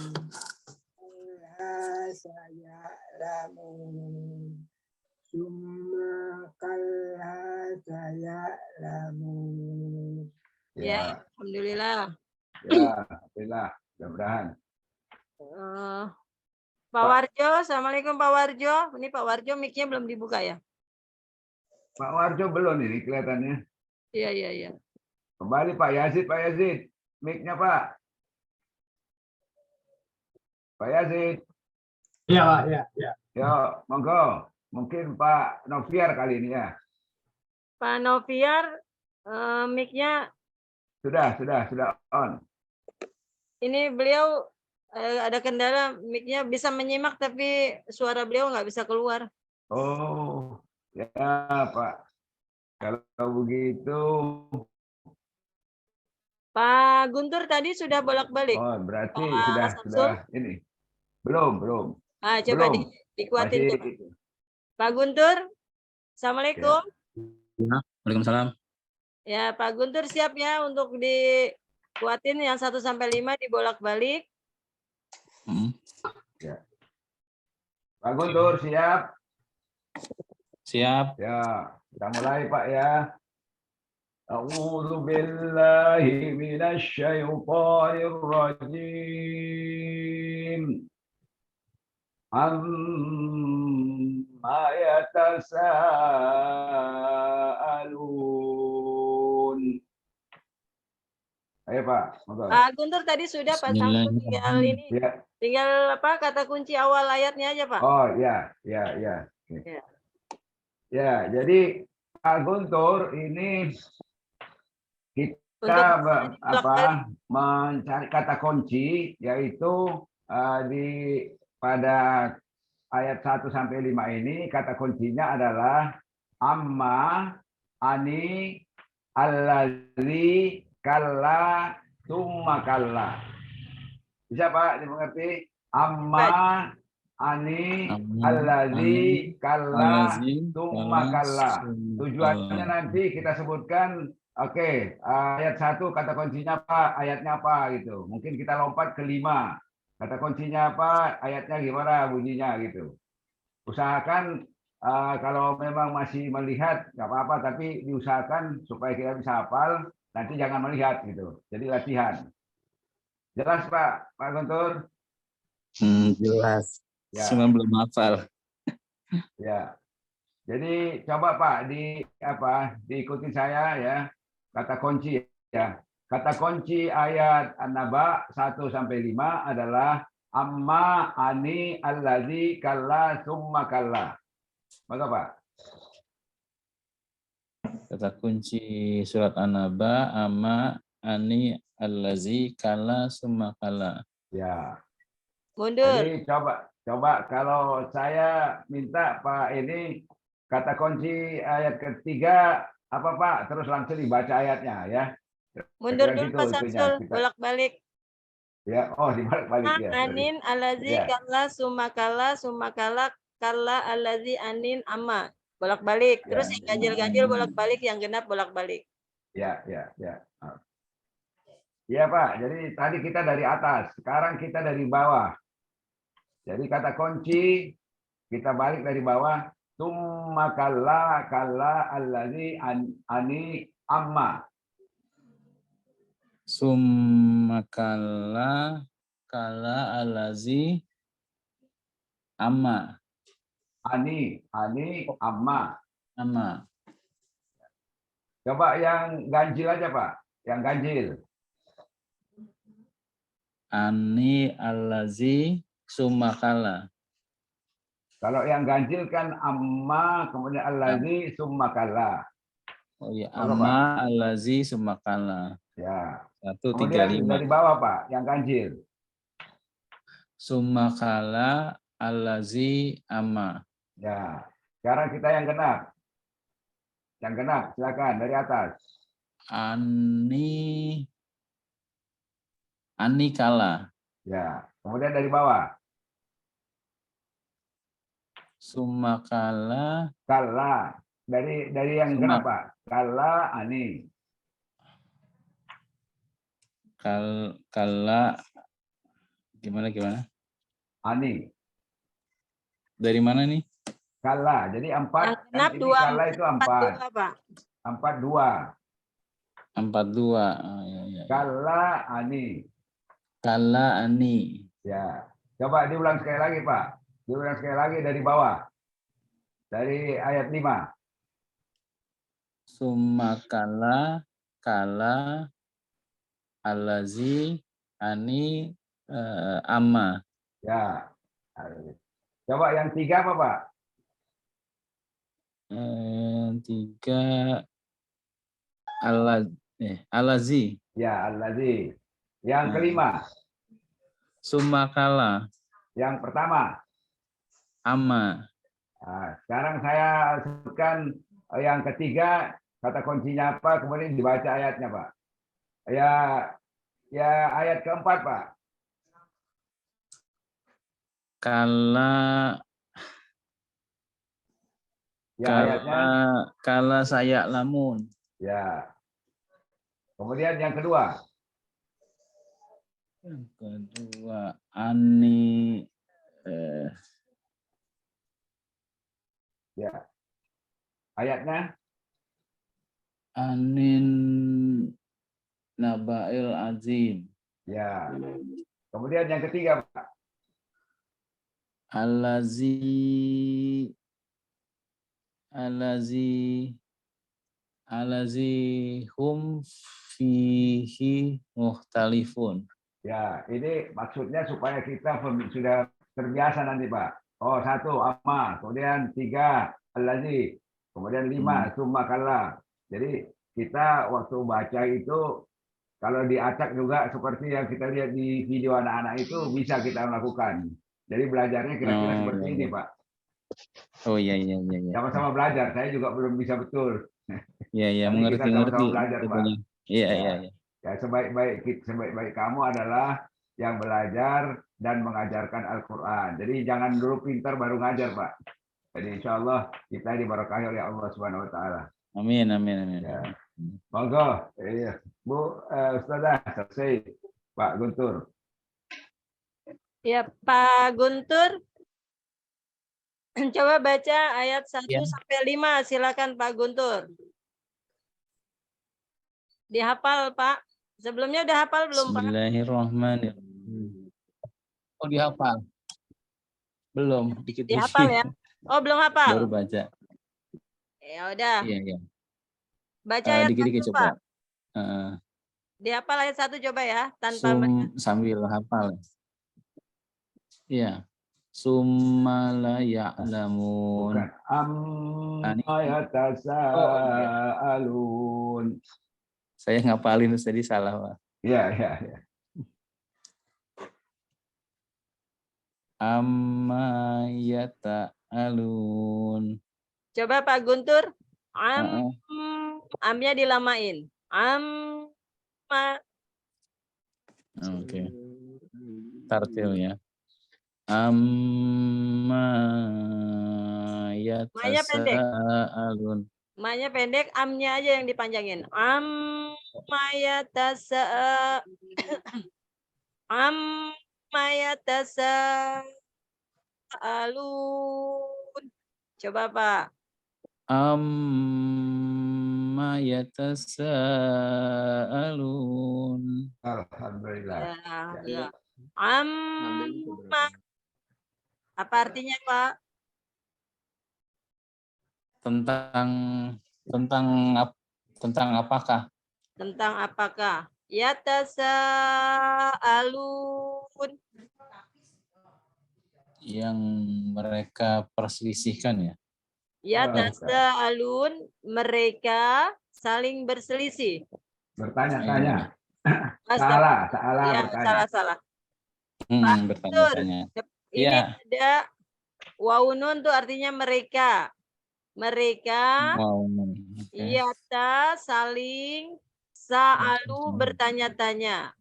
Saya lamun summa kalla saya lamun. Ya, alhamdulillah. Ya, alhamdulillah. Mudah-mudahan. Pak Warjo, assalamualaikum Pak Warjo. Ini Pak Warjo mic-nya belum dibuka ya? Pak Warjo belum ini kelihatannya. Iya. Kembali Pak Yazid. Mic-nya Pak. Pak Yazid. Ya, Pak. Ya. Yo, monggo. Mungkin Pak Noviar kali ini ya. Pak Noviar, mic-nya Sudah on. ini beliau ada kendala, mic-nya bisa menyimak tapi suara beliau nggak bisa keluar. Oh, ya Pak. Kalau begitu. Pak Guntur tadi sudah bolak-balik. Oh, berarti Pak sudah ini. Belum. Coba dikuatin Masih, coba. Pak Guntur, assalamualaikum. Waalaikumsalam. Ya, Pak Guntur siap ya untuk di Kuatin yang 1 sampai 5 dibolak-balik. Hmm. Pak Guntur siap? Siap. Ya, kita mulai Pak ya. A'udzu billahi minasy syaithanir rajim. Amma yatasaalun. Ayo Pak, monggo. Pak Guntur tadi sudah Pak Samsul, tinggal ini. Ya. Tinggal apa kata kunci awal ayatnya aja, Pak. Oh ya. Ya. Ya, jadi Pak Guntur ini kita mencari kata kunci yaitu pada ayat 1 sampai 5 ini kata kuncinya adalah amma, ani, allazi, kalla, summa kalla. Bisa Pak dimengerti? Amma, ani, allazi, kalla, summa kalla. Tujuannya nanti kita sebutkan, oke, ayat 1 kata kuncinya apa, ayatnya apa gitu. Mungkin kita lompat ke 5. Kata kuncinya apa, ayatnya gimana bunyinya gitu. Usahakan kalau memang masih melihat nggak apa-apa, tapi diusahakan supaya kita bisa hafal. Nanti jangan melihat gitu. Jadi latihan. Jelas Pak Guntur? Jelas. Ya. Cuma belum hafal. Ya. Jadi coba Pak diikuti saya ya. Kata kunci ya. Kata kunci ayat An-Naba 1 sampai 5 adalah amma, ani, allazi, kalla, summa kalla. Maka Pak. Kata kunci surat An-Naba, amma, ani, allazi, kalla, summa kalla. Ya. Mundur. Jadi coba kalau saya minta Pak ini kata kunci ayat ketiga apa Pak? Terus langsung dibaca ayatnya ya. Mundur dulu Pak Samsul, bolak-balik. Ya, oh dibalik-balik ya. Anin alazi kalla sumakala kalla alazi anin amma. Bolak-balik. Terus yang ganjil-ganjil bolak-balik, yang genap bolak-balik. Ya. Iya Pak, jadi tadi kita dari atas, sekarang kita dari bawah. Jadi kata kunci kita balik dari bawah, summa kalla allazi ani amma. Summa kalla allazi amma. Ani amma. Amma. Coba yang ganjil aja Pak, yang ganjil. Ani allazi summa kalla. Kalau yang ganjil kan amma, kemudian allazi summa kalla. Oh iya, amma allazi summa kalla. Ya. 1, 3, Kemudian 5. dari bawah Pak, yang ganjil. Summa kalla allazi amma. Ya. Sekarang kita yang genap. Yang genap, silakan dari atas. Ani kalla. Ya. Kemudian dari bawah. Summa kalla. Kalla. Dari yang genap Pak. Kalla ani. Kalla gimana? Ani. Dari mana nih? Kalla. Jadi 4. Yang genap 2. Kalla itu 4. 4 2, Pak. 42. Oh, ya. Kalla ani. Kalla ani. Ya. Coba diulang sekali lagi Pak. Diulang sekali lagi dari bawah. Dari ayat 5. Summa kalla allazi ani amma. Ya. Coba yang 3 apa Pak? 3 allazi. Ya, allazi. Yang kelima. Summa kalla. Yang pertama. Amma. Nah, sekarang saya sebutkan yang ketiga, kata kuncinya apa, kemudian dibaca ayatnya Pak. Ya ayat keempat Pak. Kalla. Ya, ayatnya. Kalla saya lamun. Ya. Kemudian yang kedua. Yang kedua, ani Ya. Ayatnya? anin nabail azim. Ya. Kemudian yang ketiga, Pak. Alazi hum fihi mukhtalifun. Ya, ini maksudnya supaya kita sudah terbiasa nanti, Pak. Oh, 1 amma, kemudian 3 allazi, kemudian 5 summa kalla. Jadi kita waktu baca itu kalau diacak juga seperti yang kita lihat di video anak-anak itu bisa kita lakukan. Jadi belajarnya kira-kira Oh, seperti iya, ini, iya. Pak. Oh iya. Sama-sama belajar. Saya juga belum bisa betul. Iya, Tapi kita mengerti. sama-sama belajar, Pak. Iya. Ya, sebaik-baik kamu adalah yang belajar dan mengajarkan Al-Quran. Jadi jangan dulu pintar baru ngajar, Pak. Jadi insya Allah kita diberkahi oleh Allah Subhanahu Wa Taala. Amin. Ya. Monggo, Bu Ustazah, selesai Pak Guntur. Ya, Pak Guntur. Coba baca ayat 1 Ya. sampai 5. Silakan Pak Guntur. Dihafal, Pak. Sebelumnya udah hafal belum, Pak? Bismillahirrahmanirrahim. Oh, dihafal. Belum, dikit-dikit. Dihafal ya? Oh, belum hafal. Baru baca. Ya udah. Iya. Baca ayat Dikit-dikit 1, coba. Pak. Dihafal ayat 1 coba ya, tanpa sambil hafal. Iya. Summa la ya'lamun. Bukan. Amma yatasaalun. Saya ngapalin tadi salah, Pak. Iya. Amma yata'alun. Coba Pak Guntur. Amnya dilamain. Oke. Tartil ya. Amma yatasaalun. Ma-nya pendek, amnya aja yang dipanjangin. Amma yatasaalun. Coba Pak. Amma yatasaalun. Alhamdulillah. Ya. Amma. Apa artinya, Pak? Tentang apakah? Tentang apakah? Yatasaalun. Yang mereka perselisihkan ya. Yatasaalun, mereka saling berselisih. Bertanya-tanya. Salah bertanya. Salah. Bertanya-tanya. Ini ada waunun tuh artinya mereka. Mereka saling sa'alu bertanya-tanya.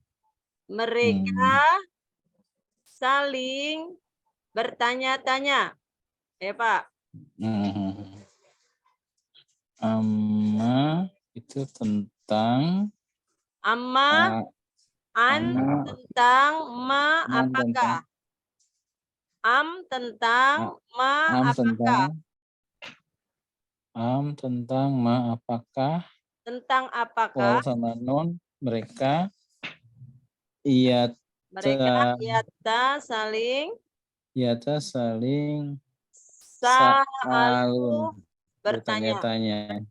Mereka saling bertanya-tanya. Ya, Pak. Amma itu tentang tentang ma apakah? Tentang ma apakah? Tentang ma apakah? Tentang apakah? Sama nun mereka saling sa'alun bertanya-tanya.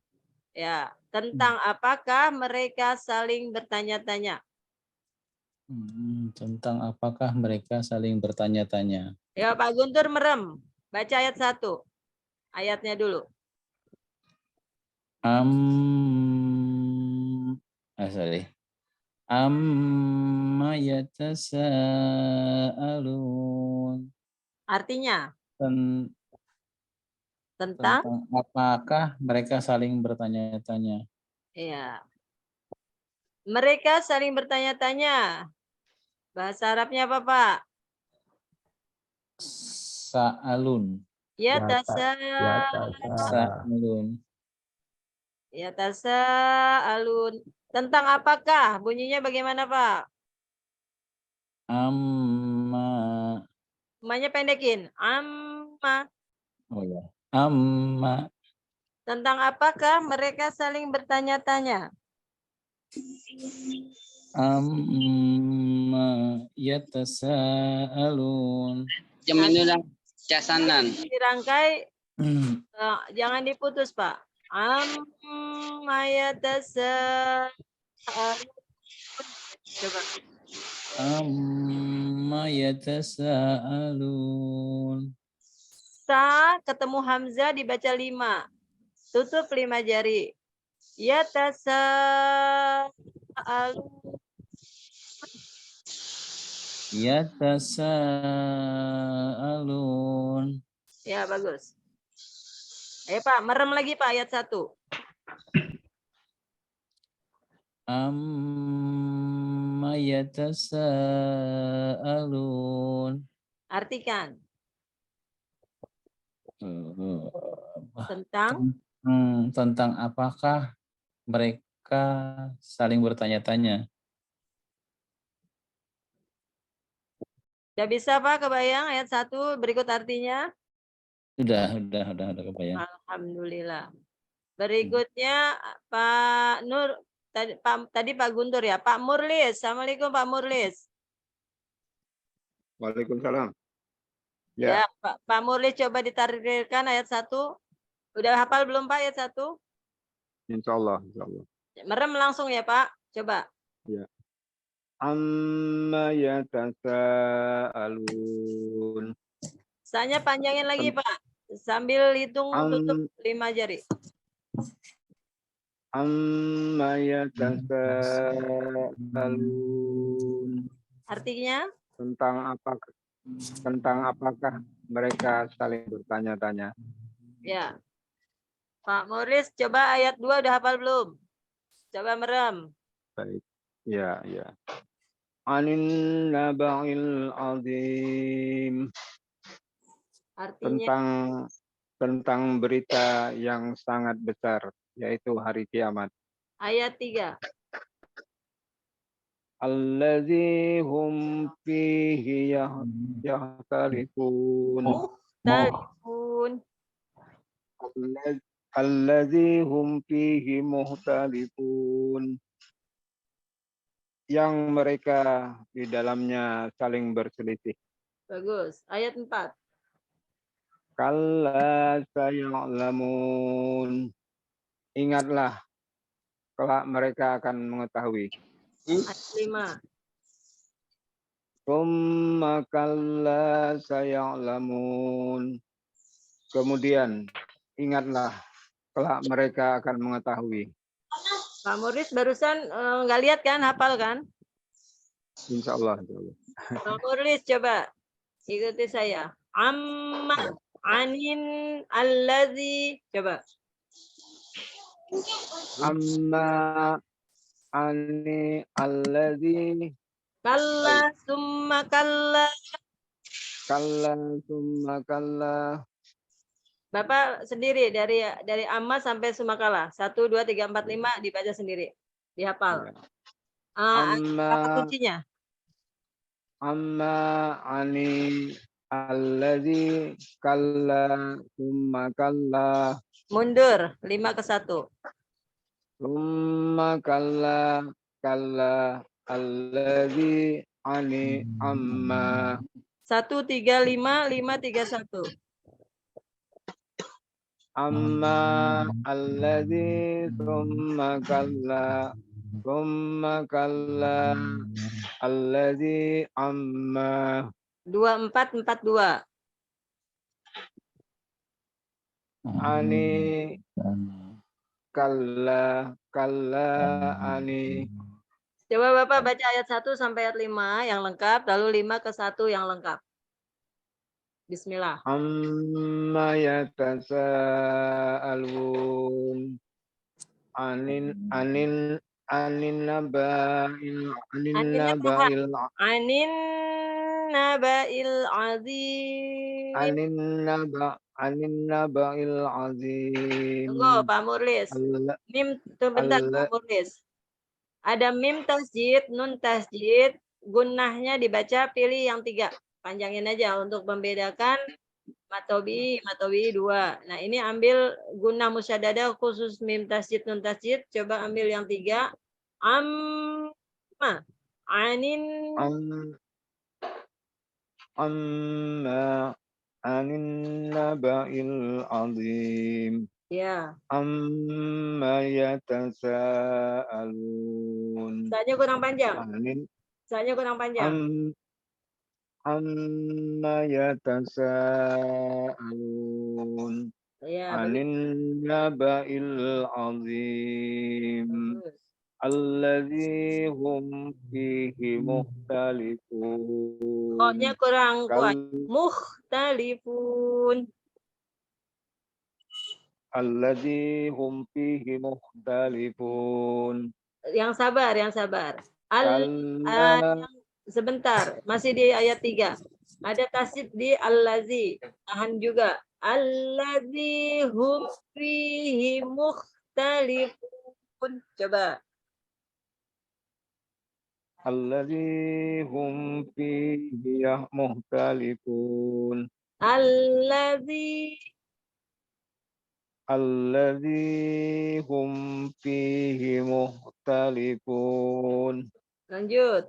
Ya, tentang apakah mereka saling bertanya-tanya? Tentang apakah mereka saling bertanya-tanya? Ya, Pak Guntur merem. Baca ayat 1. Ayatnya dulu. Amma yatasaalun. Artinya? Tentang apakah mereka saling bertanya-tanya? Iya. Mereka saling bertanya-tanya. Bahasa Arabnya apa, Pak? Sa'alun. Yatasaalun. Yatasaalun. Tentang apakah? Bunyinya bagaimana, Pak? Amma. Semuanya pendekin. Amma. Oh ya. Amma. Tentang apakah mereka saling bertanya-tanya? Amma yatasaalun. Jaminulah casanan. Dirangkai, jangan diputus, Pak. Amma yatasaalun. Coba. Amma yatasaalun. Sa ketemu Hamzah dibaca 5. Tutup 5 jari. Yatasaalun. Yatasaalun. Ya, bagus. Ayo Pak, merem lagi Pak ayat 1. Amma yatasaalun. Artikan. Tentang apakah mereka saling bertanya-tanya. Udah bisa Pak kebayang ayat 1 berikut artinya? Udah kebayang. Alhamdulillah. Berikutnya Pak Nur, tadi Pak Guntur ya, Pak Murlis. Assalamualaikum Pak Murlis. Waalaikumsalam. Ya, Ya, Pak Murlis coba ditarirkan ayat 1. Udah hafal belum Pak ayat 1? insya Allah, insya Allah. Merem langsung ya Pak, coba. Ya. Amma yatasaalun. Saya panjangin lagi Pak, sambil hitung tutup 5 jari. Amma yatasaalun. Artinya? Tentang apakah mereka saling bertanya-tanya. Ya. Pak Murlis, coba ayat 2 udah hafal belum? Coba merem. Baik. Ya, ya. Anin naba'il azim. Artinya? Tentang berita yang sangat besar, yaitu hari kiamat. Ayat 3. Allazi hum fihi yahtalifun. Muhtalifun. Allazi hum fihi muhtalifun. Yang mereka di dalamnya saling berselisih. Bagus. Ayat 4. Kalla saya'lamun. Ingatlah, kelak mereka akan mengetahui. Ayat 5. Tsumma kalla saya'lamun. Kemudian ingatlah, kelak mereka akan mengetahui. Pak Murlis barusan nggak lihat kan, hafal kan? Insya Allah. Insya Allah. Pak Murlis coba ikuti saya. Amma anin allazi, coba. Amma ani allazi Kalla summa kalla. kalla summa kalla. Bapak sendiri dari amma sampai sumakala. 1 2 3 4 5 dibaca sendiri. Dihafal. Apa kuncinya? Amma ani allazi kalla summa kalla. Mundur 5 ke 1. Summa kalla allazi ani amma. 1 3 5 5 3 1. Amma allazi summa kalla allazi amma. 2 4 4 2. Ani kalla ani. Coba Bapak baca ayat 1 sampai ayat 5 yang lengkap, lalu 5 ke 1 yang lengkap. Bismillah. Amma yatasaalun anin naba'il Anin naba'il azim. anin naba'il azim. Tunggu Pak Murlis. Mim bentar Pak Murlis. Ada mim tasjid, nun tasjid, gunnahnya dibaca, pilih yang 3. Panjangin aja untuk membedakan matobi 2. Nah, ini ambil gunnah musyaddadah khusus mim tasjid nun tasjid. Coba ambil yang 3. Amma. Anin. Amma anin naba'il azim. Ya. Amma yatasa'alun. Soalnya kurang panjang. Anin Soalnya kurang panjang. amma yatasa'alun. Ya, Anin naba'il azim. bagus. Alladzi hum fihi mukhtalifun. Koknya kurang kuat. Mukhtalifun. Alladzi hum fihi mukhtalifun. Yang sabar, yang sabar. Kalla Sebentar, masih di ayat 3. Ada tasjid di allazi. Tahan juga. Allazi hum fihi mukhtalifun. Coba. alladzi hum fihi mukhtalifun. Allazi. Alladzi hum fihi mukhtalifun. Lanjut.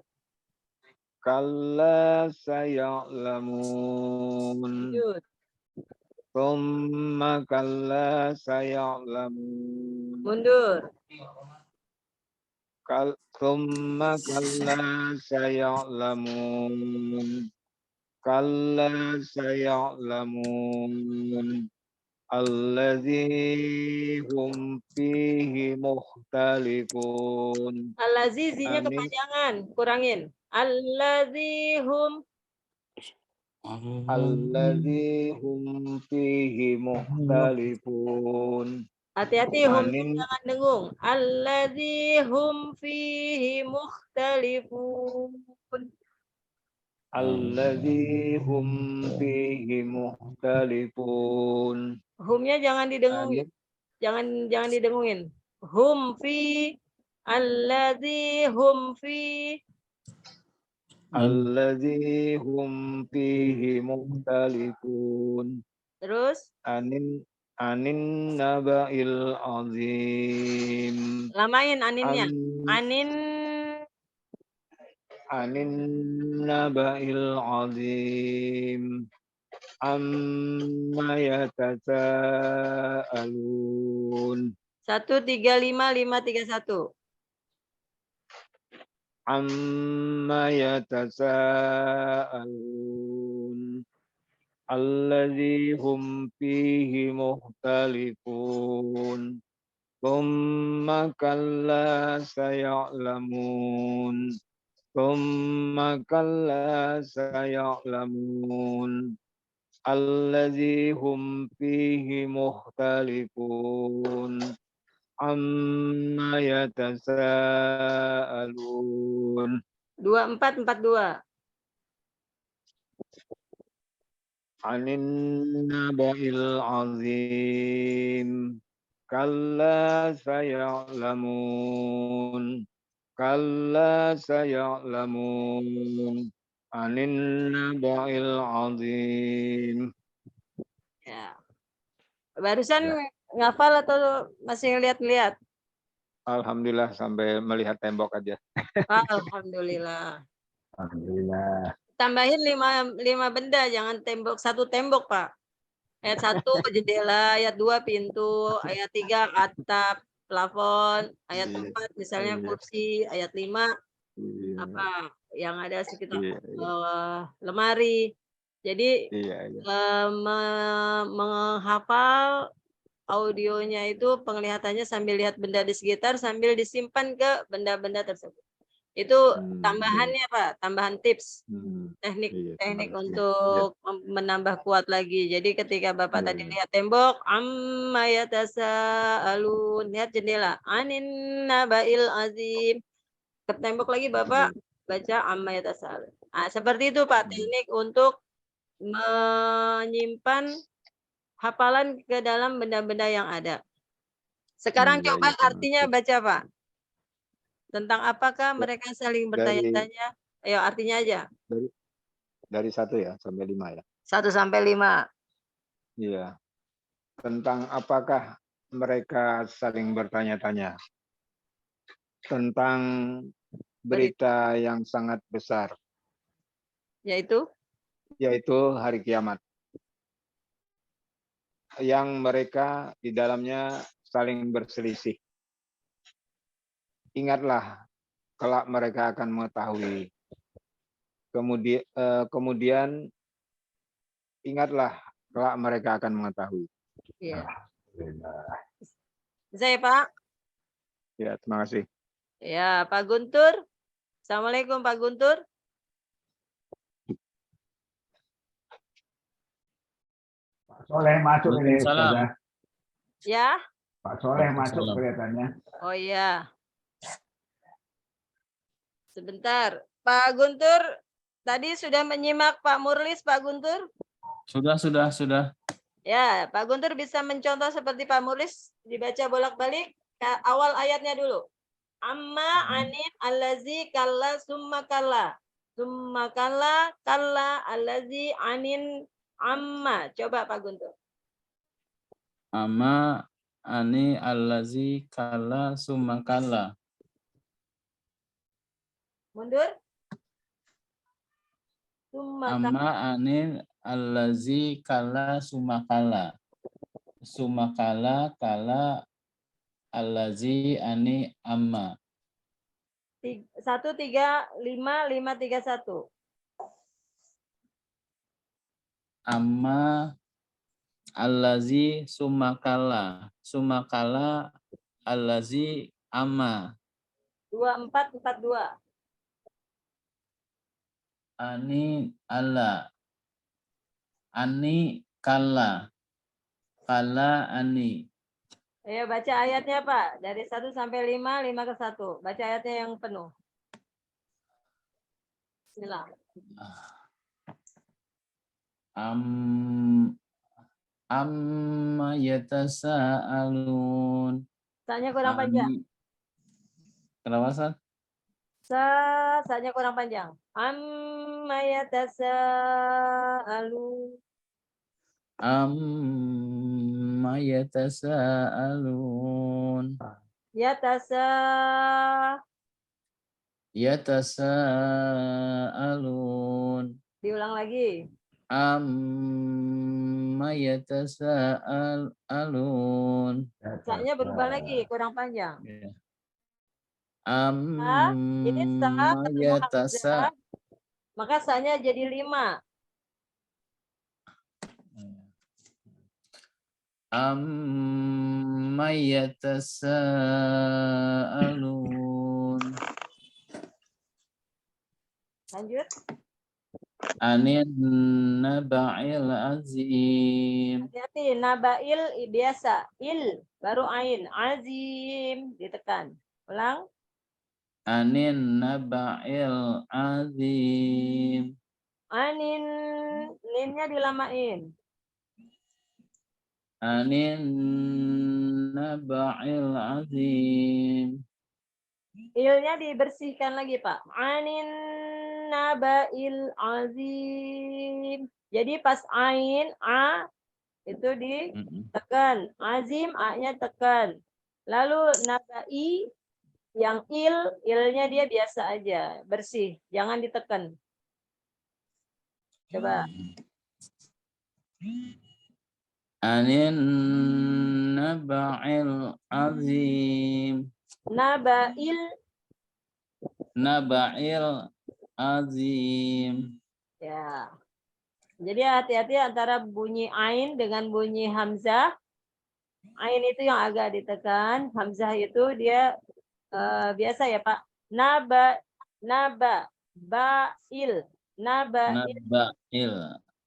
Kalla saya'lamun. Lanjut. Thumma kalla saya'lamun. Mundur. Thumma kalla saya'lamun. Kalla saya'lamun. Alladzi hum fihi mukhtalifun. Allazi zi-nya Amin. kepanjangan, kurangin. Allazi hum. Alladzi hum fihi mukhtalifun. Hati-hati hum Anin jangan dengung. Allazi hum fihi mukhtalifun. alladzi hum fihi mukhtalifun. Humnya jangan didengungin. Jangan didengungin. Hum fi. Allazi hum fi. Alladzi hum fihi mukhtalifun. Terus Anin naba'il azim. lamain aninnya. Anin naba'il azim. Amma yatasa'alun. 135 531. Amma yatasa'alun. Alladzi hum fihi mukhtalifun. Thumma kalla saya'lamun. Thumma kalla saya'lamun. Alladzi hum fihi mukhtalifun. Amma yatasa'alun. 2442. Anin naba'il azim. Kalla saya'lamun. Kalla saya'lamun. Anin naba'il azim. Ya. Barusan ngafal atau masih ngeliat-liat? Alhamdulillah sampai melihat tembok aja. Alhamdulillah. Alhamdulillah. Tambahin 5 benda, jangan satu tembok, Pak. Ayat 1 jendela, ayat 2 pintu, ayat 3 atap, plafon, ayat 4 misalnya kursi, ayat 5 apa yang ada sekitar lemari. Jadi menghafal audionya itu penglihatannya sambil lihat benda di sekitar sambil disimpan ke benda-benda tersebut. Itu tambahannya, Pak, tambahan tips. Teknik untuk menambah kuat lagi. Jadi ketika Bapak tadi lihat tembok, amma yatasa'alun, lihat jendela, anin naba'il azim. Ke tembok lagi Bapak baca amma yatasa'alun. Nah, seperti itu, Pak, teknik untuk menyimpan hafalan ke dalam benda-benda yang ada. Sekarang coba artinya baca, Pak. Tentang apakah mereka saling bertanya-tanya? Ayo artinya aja. Dari 1 ya sampai 5 ya. 1 sampai 5. Iya. Tentang apakah mereka saling bertanya-tanya tentang berita yang sangat besar, Yaitu yaitu hari kiamat, yang mereka di dalamnya saling berselisih. Ingatlah, kelak mereka akan mengetahui. Kemudian ingatlah, kelak mereka akan mengetahui. ya. Bisa ya, Pak? Ya, terima kasih. Ya, Pak Guntur. Assalamualaikum Pak Guntur. Pak Soleh masuk ini, Waalaikumsalam. Ustazah. Ya. Pak Soleh masuk Waalaikumsalam. kelihatannya. Oh iya. Sebentar. Pak Guntur, tadi sudah menyimak Pak Murlis, Pak Guntur? Sudah. Ya, Pak Guntur bisa mencontoh seperti Pak Murlis, dibaca bolak-balik. Awal ayatnya dulu. Amma anin allazi kalla summa kalla. Summa kalla kalla allazi anin amma. Coba Pak Guntur. Amma ani allazi kala sumakala. Mundur. Summa kalla. Amma ani allazi kala sumakala. Sumakala kala allazi ani amma. 1 3 5 5 3 1. Amma allazi sumakala. Sumakala allazi amma. 2 4 4 2. Ani alla. Ani kala. Kala ani. Ayo baca ayatnya Pak. Dari 1 sampai 5, 5 ke 1. Baca ayatnya yang penuh. Bismillah. Amma yatasaalun. Sanya kurang panjang. Kenapa, San? Sanya kurang panjang. Amma yatasaalun. Amma yatasaalun. Yatasaalun. Diulang lagi. Amma yatasaalun. Sanya berubah lagi, kurang panjang. Ini sa Amma ketemu hamzah, yatasa. maka sanya jadi 5. Amma yatasaalun. Lanjut. Anin naba'il azim. Hati-hati, nabail biasa. Il, baru ain. Azim, ditekan. Ulang. Anin naba'il azim. Anin, ninnya dilamain. Anin naba'il azim. Ilnya dibersihkan lagi, Pak. Anin nabail azim. Jadi pas ain, a, itu ditekan. Azim, a-nya tekan. Lalu nabai, yang ilnya dia biasa aja. Bersih, jangan ditekan. Coba. Anin naba'il azim. Naba'il azim. Ya. Jadi hati-hati antara bunyi ain dengan bunyi hamzah. Ain itu yang agak ditekan, hamzah itu dia biasa ya Pak. Bail. Naba'il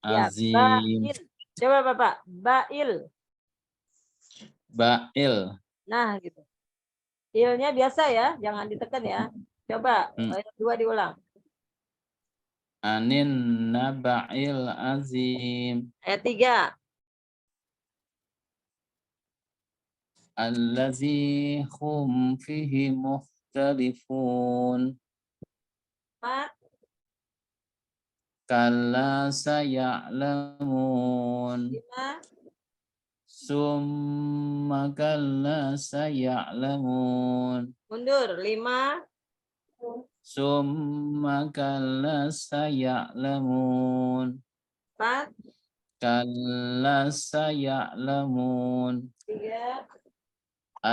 Ya, azim. bail. Coba Bapak, bail. Ba'il. Nah, gitu. Ilnya biasa ya, jangan ditekan ya. Coba, ayat 2 diulang. Anin naba'il azim. Ayat 3. Allazi hum fihi mukhtalifun. 4. kalla saya'lamun, 5, summa kalla saya'lamun, mundur. 5, summa kalla saya'lamun, 4, kalla saya'lamun, 3,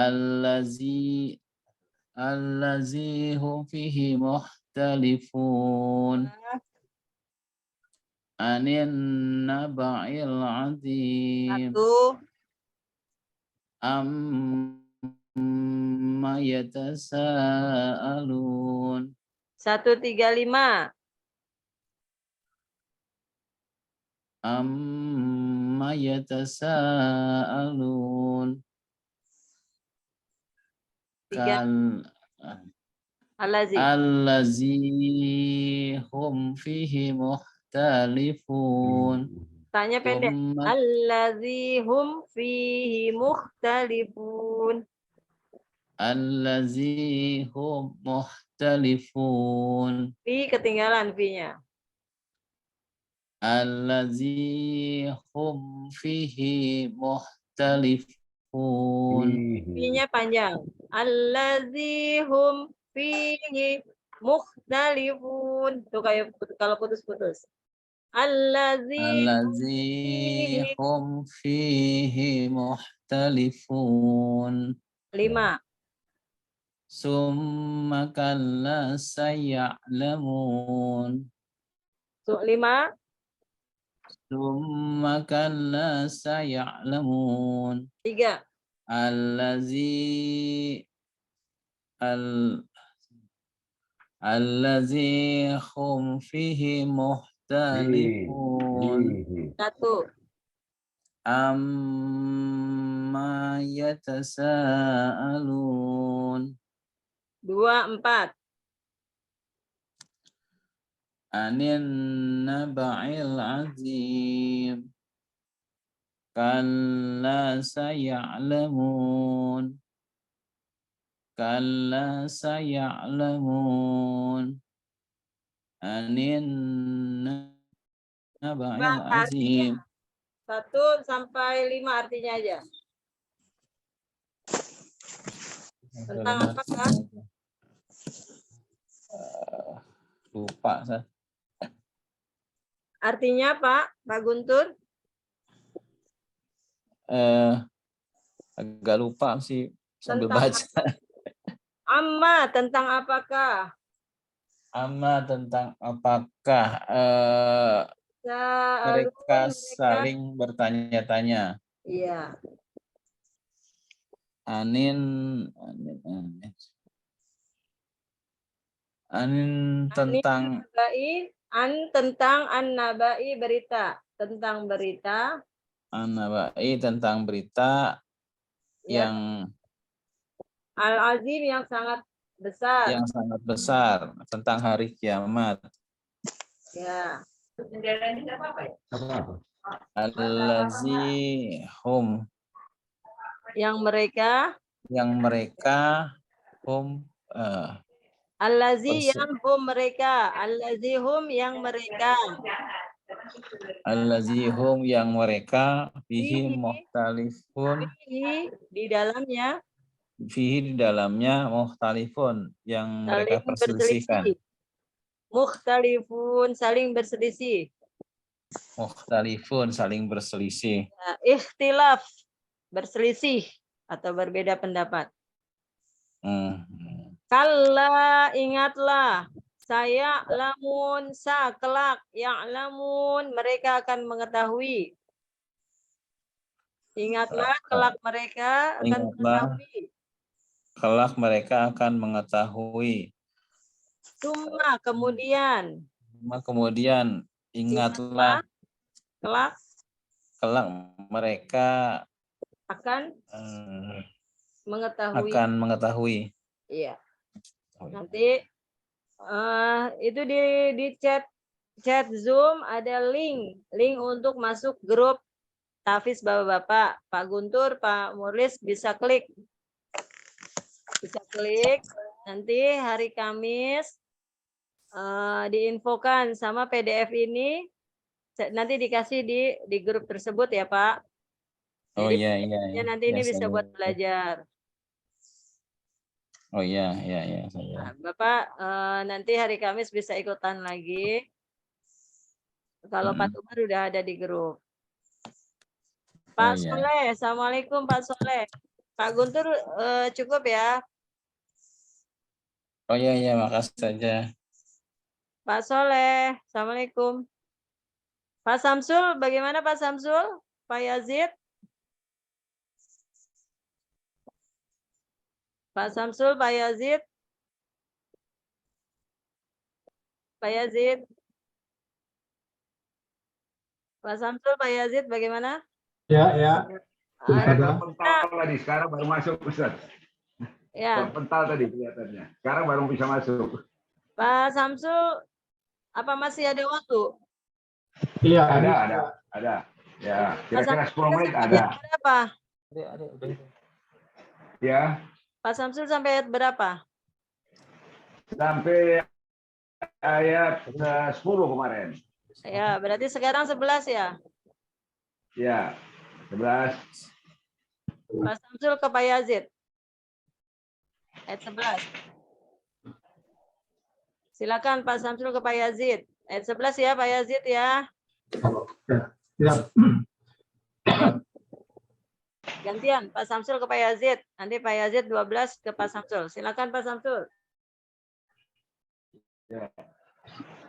allazi hum fihi mukhtalifun, 2, anin naba'il azim, 1. amma yatasaalun, 1, 3, 5. amma yatasaalun, 3. Allazi. allazi hum fihi mukhtalifun, Tanya pendek. summa Allazi hum fihi mukhtalifun. allazi hum mukhtalifun, Fi ketinggalan fi-nya. allazi hum fihi mukhtalifun, Fi-nya panjang. Allazi hum fihi mukhtalifun. Tuh kayak kalau putus-putus. Allazi allazi hum fihi mukhtalifun, 5. summa kalla saya'lamun, 5, summa kalla saya'lamun, 3. allazi hum fihi mukhtalifun, 1. amma yatasaalun, 2, 4. anin naba'il azim, kalla saya'lamun, kalla saya'lamun, anin naba'il azim. 1 sampai 5 artinya aja. Tentang apakah? Lupa saya. Artinya Pak Guntur? Agak lupa sih sambil Tentang baca. Amma tentang apakah? Amma tentang apakah mereka saling bertanya-tanya. Iya. Anin tentang Tentang an-nabai berita, tentang berita an-nabai, tentang berita ya, yang al-azim yang sangat besar. tentang hari kiamat. Ya. Allazi hum Yang mereka hum allazi yang hum mereka, allazi hum yang mereka. allazi hum yang mereka fihi mukhtalifun, Di dalamnya fihi di dalamnya mukhtalifun yang mereka saling perselisihkan. berselisih. Mukhtalifun saling berselisih. Mukhtalifun saling berselisih. Ya, ikhtilaf berselisih atau berbeda pendapat. Kalla ingatlah, saya lamun kelak yang lamun mereka akan mengetahui. Ingatlah kelak mereka akan mengetahui. Kelak mereka akan mengetahui. Summa kemudian ingatlah kelak mereka akan mengetahui. Iya. Nanti itu di chat Zoom ada link untuk masuk grup Tafiz Bapak-bapak. Pak Guntur, Pak Murlis bisa klik. Nanti hari Kamis diinfokan sama PDF ini nanti dikasih di grup tersebut ya Pak. Oh Jadi iya iya. ya, nanti ini bisa saya buat lihat. belajar. Oh iya iya saya. Nah, Bapak nanti hari Kamis bisa ikutan lagi. Kalau Pak Umar udah ada di grup. Pak iya. Soleh, Assalamualaikum Pak Soleh. Pak Guntur cukup ya. Oh iya makasih saja. Pak Soleh, Assalamualaikum. Pak Samsul, bagaimana Pak Samsul? Pak Yazid? Pak Samsul, Pak Yazid? Pak Yazid? Pak Samsul, Pak Yazid bagaimana? Ya. Saya Ada- terpental tadi, sekarang baru masuk Ustaz. Ya, Terpental tadi kelihatannya. Sekarang baru bisa masuk. Pak Samsul, apa masih ada waktu? Iya, Ada. Ya, kira-kira 10 menit ada. Berapa? Ya, Pak Samsul sampai ayat berapa? sampai ayat 10 kemarin. Ya, berarti sekarang 11 ya. Ya, 11. Pak Samsul ke Pak Yazid. Ayat 11. Silakan Pak Samsul ke Pak Yazid. Ayat 11 ya Pak Yazid ya. Ya. Gantian Pak Samsul ke Pak Yazid. Nanti Pak Yazid 12 ke Pak Samsul. Silakan Pak Samsul.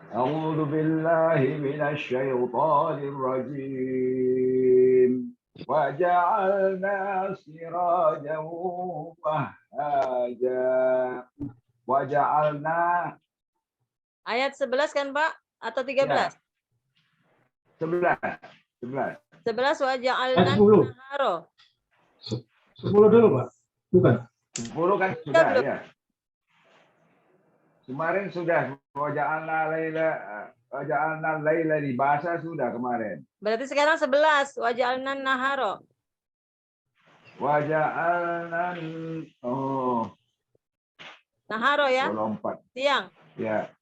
A'udzu billahi minasy syaithanir rajim. Wa ja'alna sirajan wahhaja. Wa ja'alna Ayat 11 kan Pak? Atau 13? 11. 11 wa Ayat ja'alna 10. naharo. 10 dulu, Pak. Bukan. 10 kan sudah ya. Kemarin sudah waja'alna laila dibahasa sudah kemarin. Berarti sekarang 11 wa ja'alna naharo. Waja'alna Naharo ya, lompat. siang. Ya.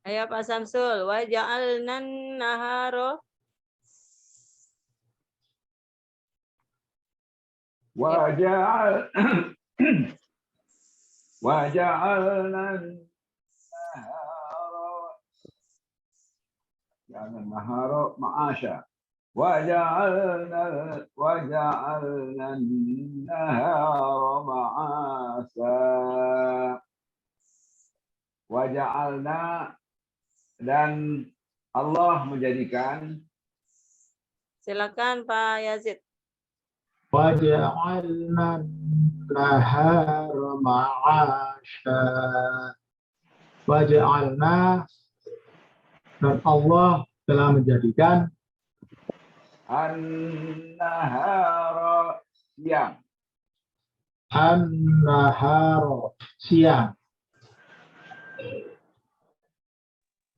Ayo Pak Samsul, wa ja'alna naharo. Waja'alna nahara ma'asha. Waja'alna nahara ma'asa. Waja'alna, dan Allah menjadikan. Silakan Pak Yazid. Waja'alna nahara ma'asha. Waja'alna, dan Allah telah menjadikan An-nahara, siang. an-nahara, siang.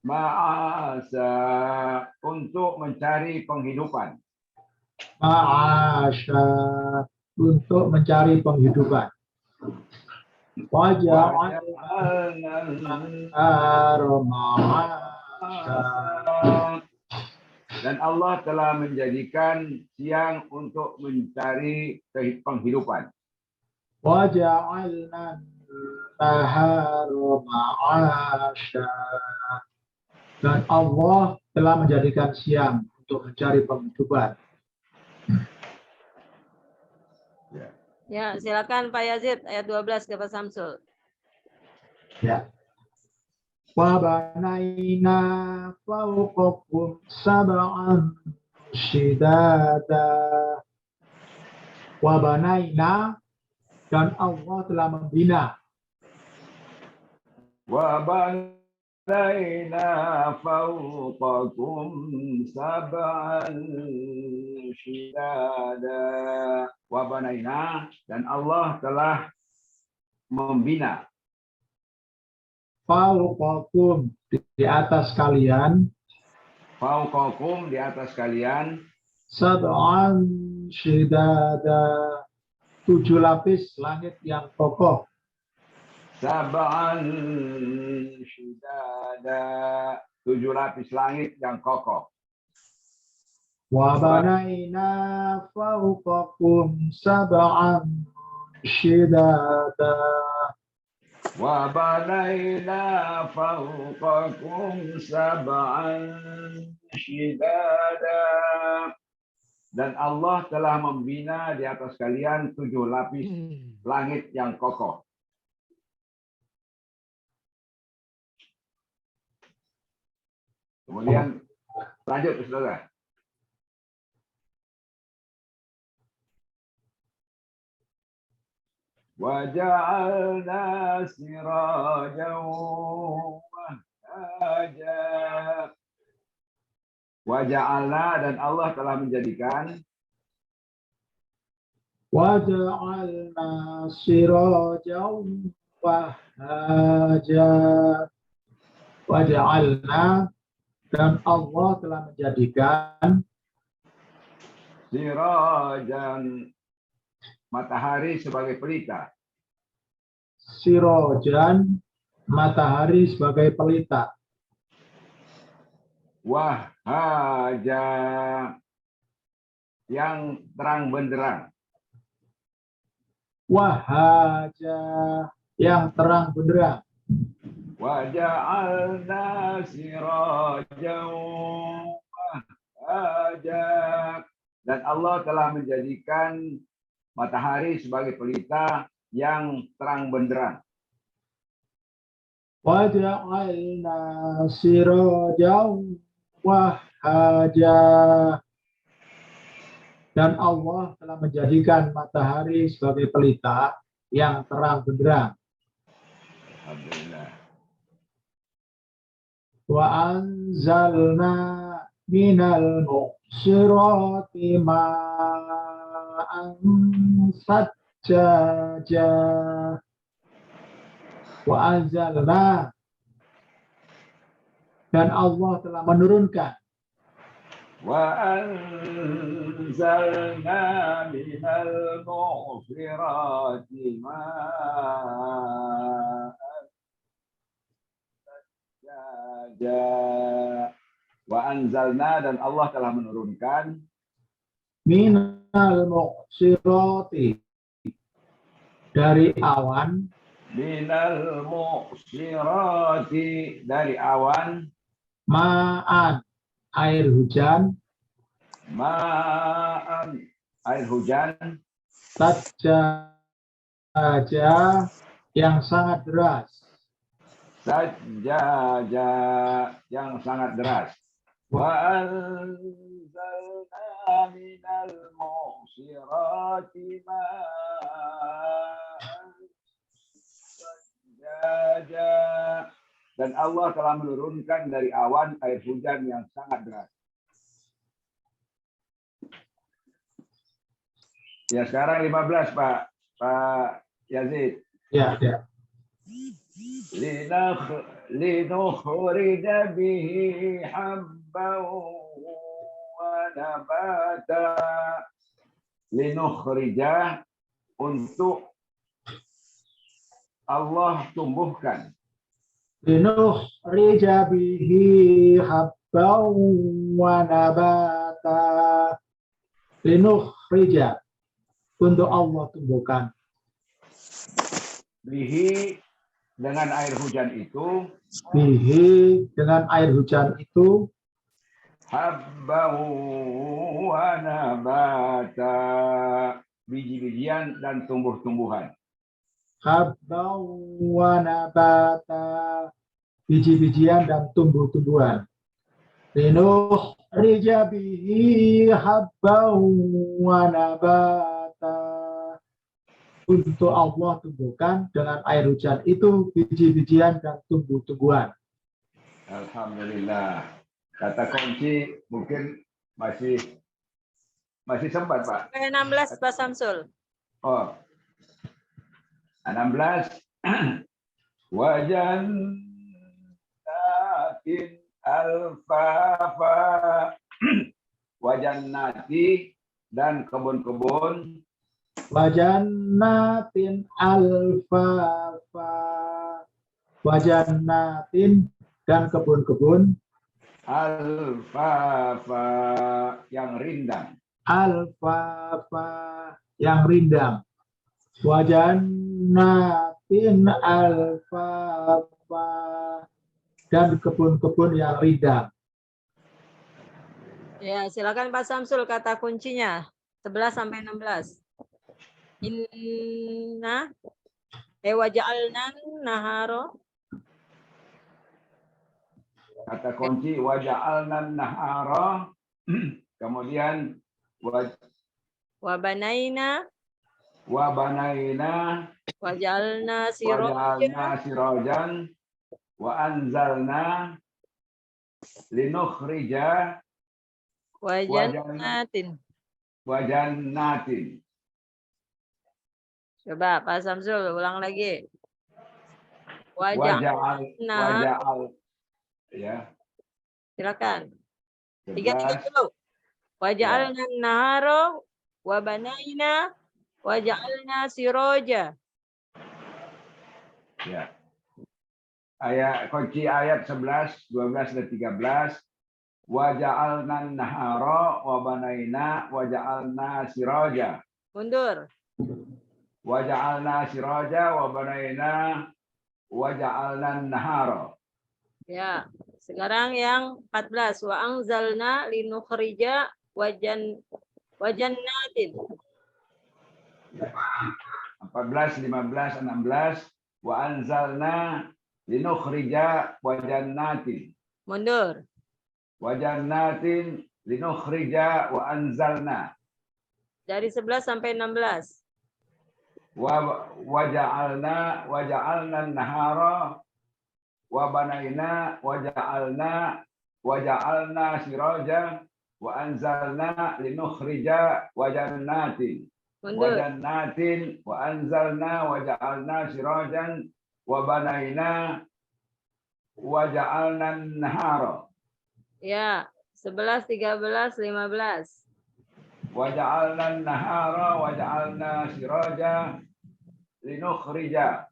Ma'asa, untuk mencari penghidupan. Ma'asha, untuk mencari penghidupan. Waja'alna nahara ma'asha. Dan Allah telah menjadikan siang untuk mencari penghidupan. Waja'alna nahara ma'asha. Dan Allah telah menjadikan siang untuk mencari penghidupan. Ya, silakan Pak Yazid ayat 12 ke Pak Samsul. Ya. Wa banaina fawqakum sab'an shidada. Wa banaina, dan Allah telah membina. Wa banaina fawqakum sab'an shidada. Wa banaina, dan Allah telah membina. Fawqakum, di atas kalian. Fauqakum, di atas kalian. sab'an shidada, 7 lapis langit yang kokoh. Sab'an syidada, 7 lapis langit yang kokoh. Wa banaina fawqakum sab'an shidada. Wa banaina fawqakum sab'an syidada. Dan Allah telah membina di atas kalian 7 lapis langit yang kokoh. Kemudian lanjut, saudara. وَجَعَلْنَا سِرَاجًا وَهَّاجًا. Waja'alna, dan Allah telah menjadikan. Waja'alna sirajan wahhaja. Waja'alna, dan Allah telah menjadikan sirajan, matahari sebagai pelita. Sirajan, matahari sebagai pelita. Wahhaja, yang terang benderang. Wahhaja, yang terang benderang. Waja'alna sirajan wahhaja, dan Allah telah menjadikan matahari sebagai pelita yang terang benderang. Waja'alna sirajan wahhaja, dan Allah telah menjadikan matahari sebagai pelita yang terang benderang. Alhamdulillah. Wa anzalna minal mu'sirati ma'an sajjaja. Wa anzalna, dan Allah telah menurunkan. Wa anzalna minal mu'sirati ma'an sajjaja. Wa anzalna, dan Allah telah menurunkan Minal mu'sirati, dari awan. Minal mu'sirati, dari awan. Ma'an, air hujan. Ma'an, air hujan. Sajjaja, yang sangat deras. Sajjaja, yang sangat deras. Wa anzalna minal mu'sirati ma'an sajjaja, dan Allah telah menurunkan dari awan air hujan yang sangat deras. Ya, sekarang 15, Pak Yazid. Ya, ya. لنخرج به حبا ونباتا. Linukhrija, untuk Allah tumbuhkan. Linukhrija bihi habban wa nabata. Linukhrija, untuk Allah tumbuhkan. Bihi, dengan air hujan itu. Bihi, dengan air hujan itu. Habban wa nabata, biji-bijian dan tumbuh-tumbuhan. Habban wa nabata, biji-bijian dan tumbuh-tumbuhan. Linukhrija bihi habban wa nabata, untuk Allah tumbuhkan dengan air hujan itu biji-bijian dan tumbuh-tumbuhan. Alhamdulillah. Kata kunci mungkin masih sempat, Pak. 16, Pak Samsul. Oh. 16. Wajannatin alfafa. wajannati dan kebun-kebun, wajannatin alfafa, wajannatin dan kebun-kebun, alfafa yang rindang, alfafa yang rindang, wajannatin alfafa dan kebun-kebun yang rindang. Ya, silakan Pak Samsul kata kuncinya 11 sampai 16. Inna waja'alnan naharo. kata kunci waja'alnan nahara, kemudian Wabanaina wabanaina waja'alna siraja waja'alna sirajan wa anzalna linukhrija wajannatin. wajannatin. Coba Pak Samsul ulang lagi. Waja'al Waja'alna. ya Silakan. 3 11 dulu. Waja'alna naharo wabanaina waja'alna siraja. ya. Ayat kunci ayat 11, 12 dan 13. Waja'alna nahara wa banaina waja'alna siraja. Mundur. Waja'alna siraja wa banaina waja'alna nahara. Ya. Sekarang yang 14. Wa anzalna linukhrija wajannatin. 14, 15, 16. Wa anzalna linukhrija wajannatin. Mundur. Wajannatin linukhrija wa anzalna. Dari 11 sampai 16. Waja'alna nahara wa banaina waja'alna siraja wa anzalna linukhrija wajannatin. Mundur. Wajannatin wa anzalna waja'alna sirajan wa banaina waja'alna nahara. Ya. 11, 13, 15. Waja'alna nahara waja'alna siraja linukhrija.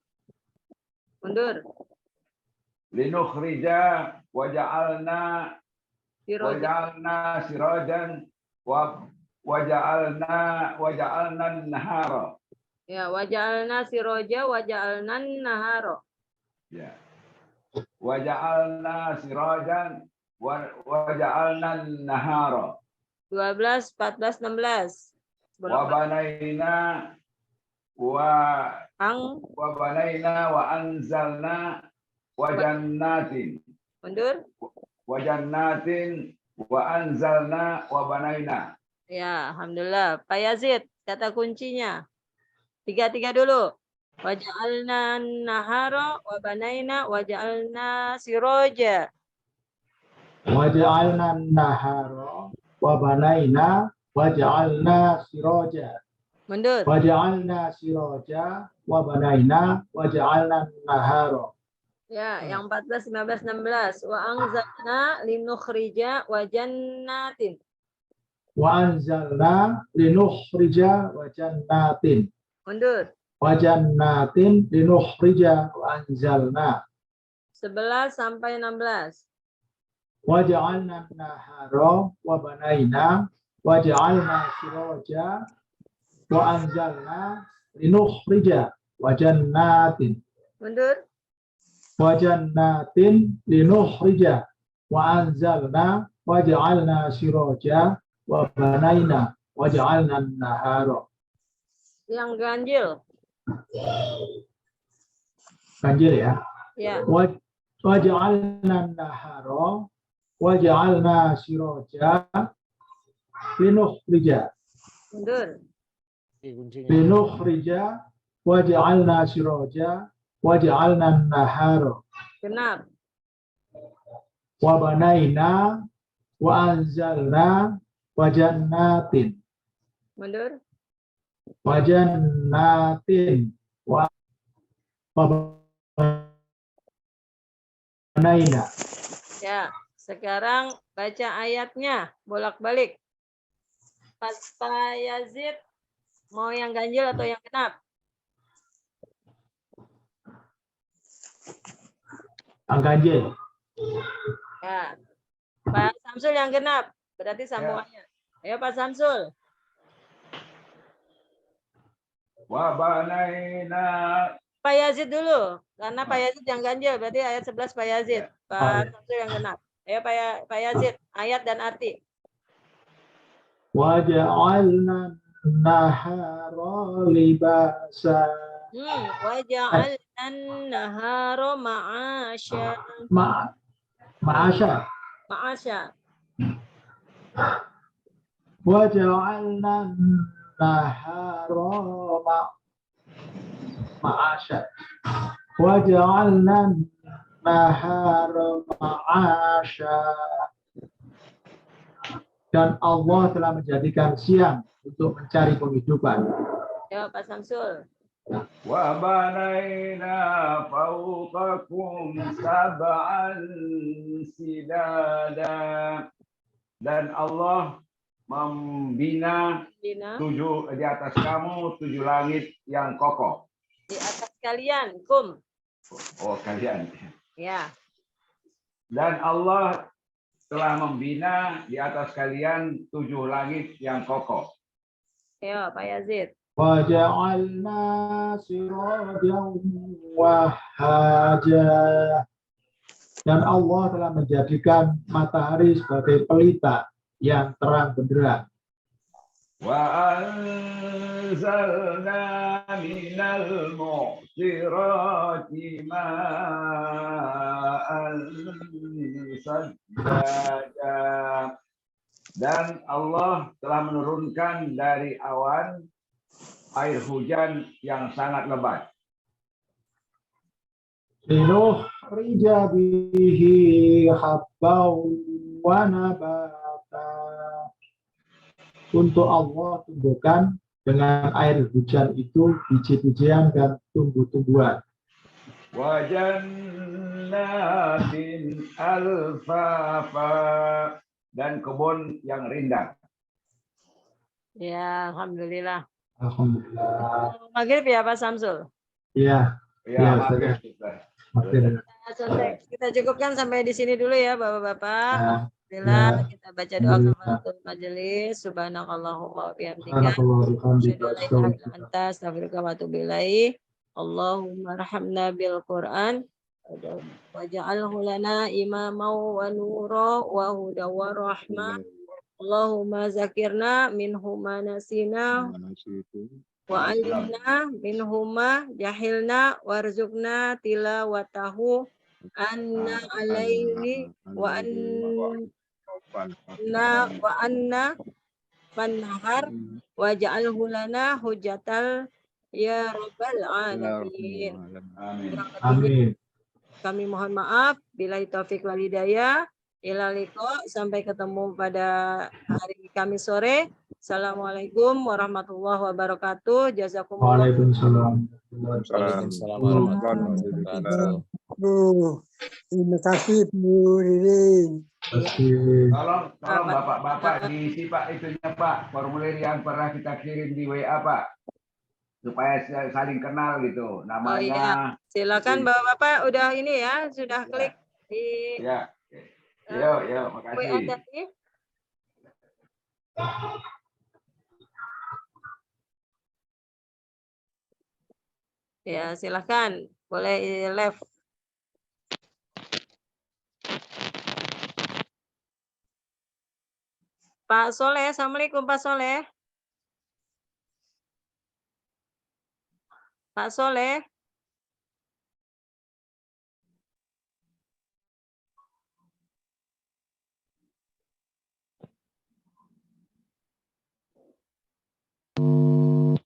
Mundur. Linukhrija waja'alna sirajan waja'alna nahara. Ya, waja'alna siraja waja'alna nahara. Ya. Waja'alna sirajan waja'alna nahara. 12, 14, 16. Wa banaina wa anzalna wajannatin. Mundur. Wajannatin wa anzalna wa banaina. Ya, alhamdulillah. Pak Yazid, kata kuncinya. 3 dulu. Waja'alna nahara wa banaina waja'alna siraja. Waja'alna nahara wa banaina waja'alna siraja. Mundur. Waja'alna siraja wa banaina waja'alna nahara. Ya, yang 14, 15, 16. Wa anzalna linukhrija wajannatin. Wa anzalna linukhrija wajannatin. Mundur. Wajannatin linukhrija wa anzalna. 11 sampai 16. Waja'alna nahara wa banaina waja'alna siraja wa anzalna linukhrija wajannatin. Mundur. Wajannatin linukhrija wa anzalna waja'alna siraja wa banaina waja'alna nahara. Yang ganjil. Ganjil ya. Ya. Waja'alna nahara waja'alna siraja linukhrija. Mundur. Linukhrija waja'alna siraja waja'alna nahara. Genap. Wa banaina wa anzalna wajannatin. Mundur. Wajannatin wa banaina. Ya, sekarang baca ayatnya bolak-balik. Pak Yazid, mau yang ganjil atau yang genap? Yang ganjil. Ya. Pak Samsul yang genap, berarti sambungannya. Ayo Pak Samsul. Wa banaina. Pak Yazid dulu, karena Pak Yazid yang ganjil, berarti ayat 11 Pak Yazid. Pak Samsul yang genap. Ayo Pak Yazid, ayat dan arti. Waja'alna nahara libasa. Waja'alnan nahara ma'asya. Ma'asya. Ma'asya. Waja'alna nahara ma'asya. Waja'alna nahara ma'asya. Dan Allah telah menjadikan siang untuk mencari penghidupan. Ya Pak Samsul. Wa banaina fawqakum sab'an sidada. Dan Allah membina tujuh di atas kamu 7 langit yang kokoh. Di atas kalian, kum. Oh, kalian. Ya. Dan Allah telah membina di atas kalian 7 langit yang kokoh. Ya, Pak Yazid. Waja'alna sirajan wahaja. Dan Allah telah menjadikan matahari sebagai pelita yang terang benderang. Wa anzalna minal mu'sirati ma'an sajjaja. Dan Allah telah menurunkan dari awan air hujan yang sangat lebat. Linukhrija bihi habbaw wa nabata. Untuk Allah tumbuhkan dengan air hujan itu biji-bijian dan tumbuh-tumbuhan. Wa jannatin alfafa. Dan kebun yang rindang. Ya, alhamdulillah. Alhamdulillah. Maghrib ya Pak Samsul. Iya. Ya, Ustaz. Kita cukupkan sampai di sini dulu ya Bapak-bapak. Ya. Alhamdulillah, Ya. kita baca doa kafaratul majelis. Subhanakallahumma wa bihamdika. Astaghfiruka wa atubu ilaik. Allahumma arhamna bil Qur'an waj'alhu lana imaman wa nura wa huda wa rahmah. Allahumma zakirna minhu ma nasina wa alimna minhu ma jahilna warzuqna tilawatahu anna alaihi wa anna fanhar waj'alhu lana hujatal ya rabbal alamin. Amin. Kami mohon maaf bila taufik wal hidayah. Ila liqa, sampai ketemu pada hari Kamis sore. Assalamualaikum warahmatullahi wabarakatuh. Jazakumullah. Waalaikumsalam. Waalaikumsalam warahmatullahi wabarakatuh. Terima kasih Bu Ririn. Tolong Bapak-bapak diisi Pak itunya Pak, formulir yang pernah kita kirim di WA Pak. Supaya saling kenal gitu namanya. Oh iya, silakan Bapak-bapak udah ini ya, sudah klik di Yo, makasih. WA tadi. Ya, silakan boleh live. Pak Soleh, Assalamualaikum Pak Soleh. Pak Soleh.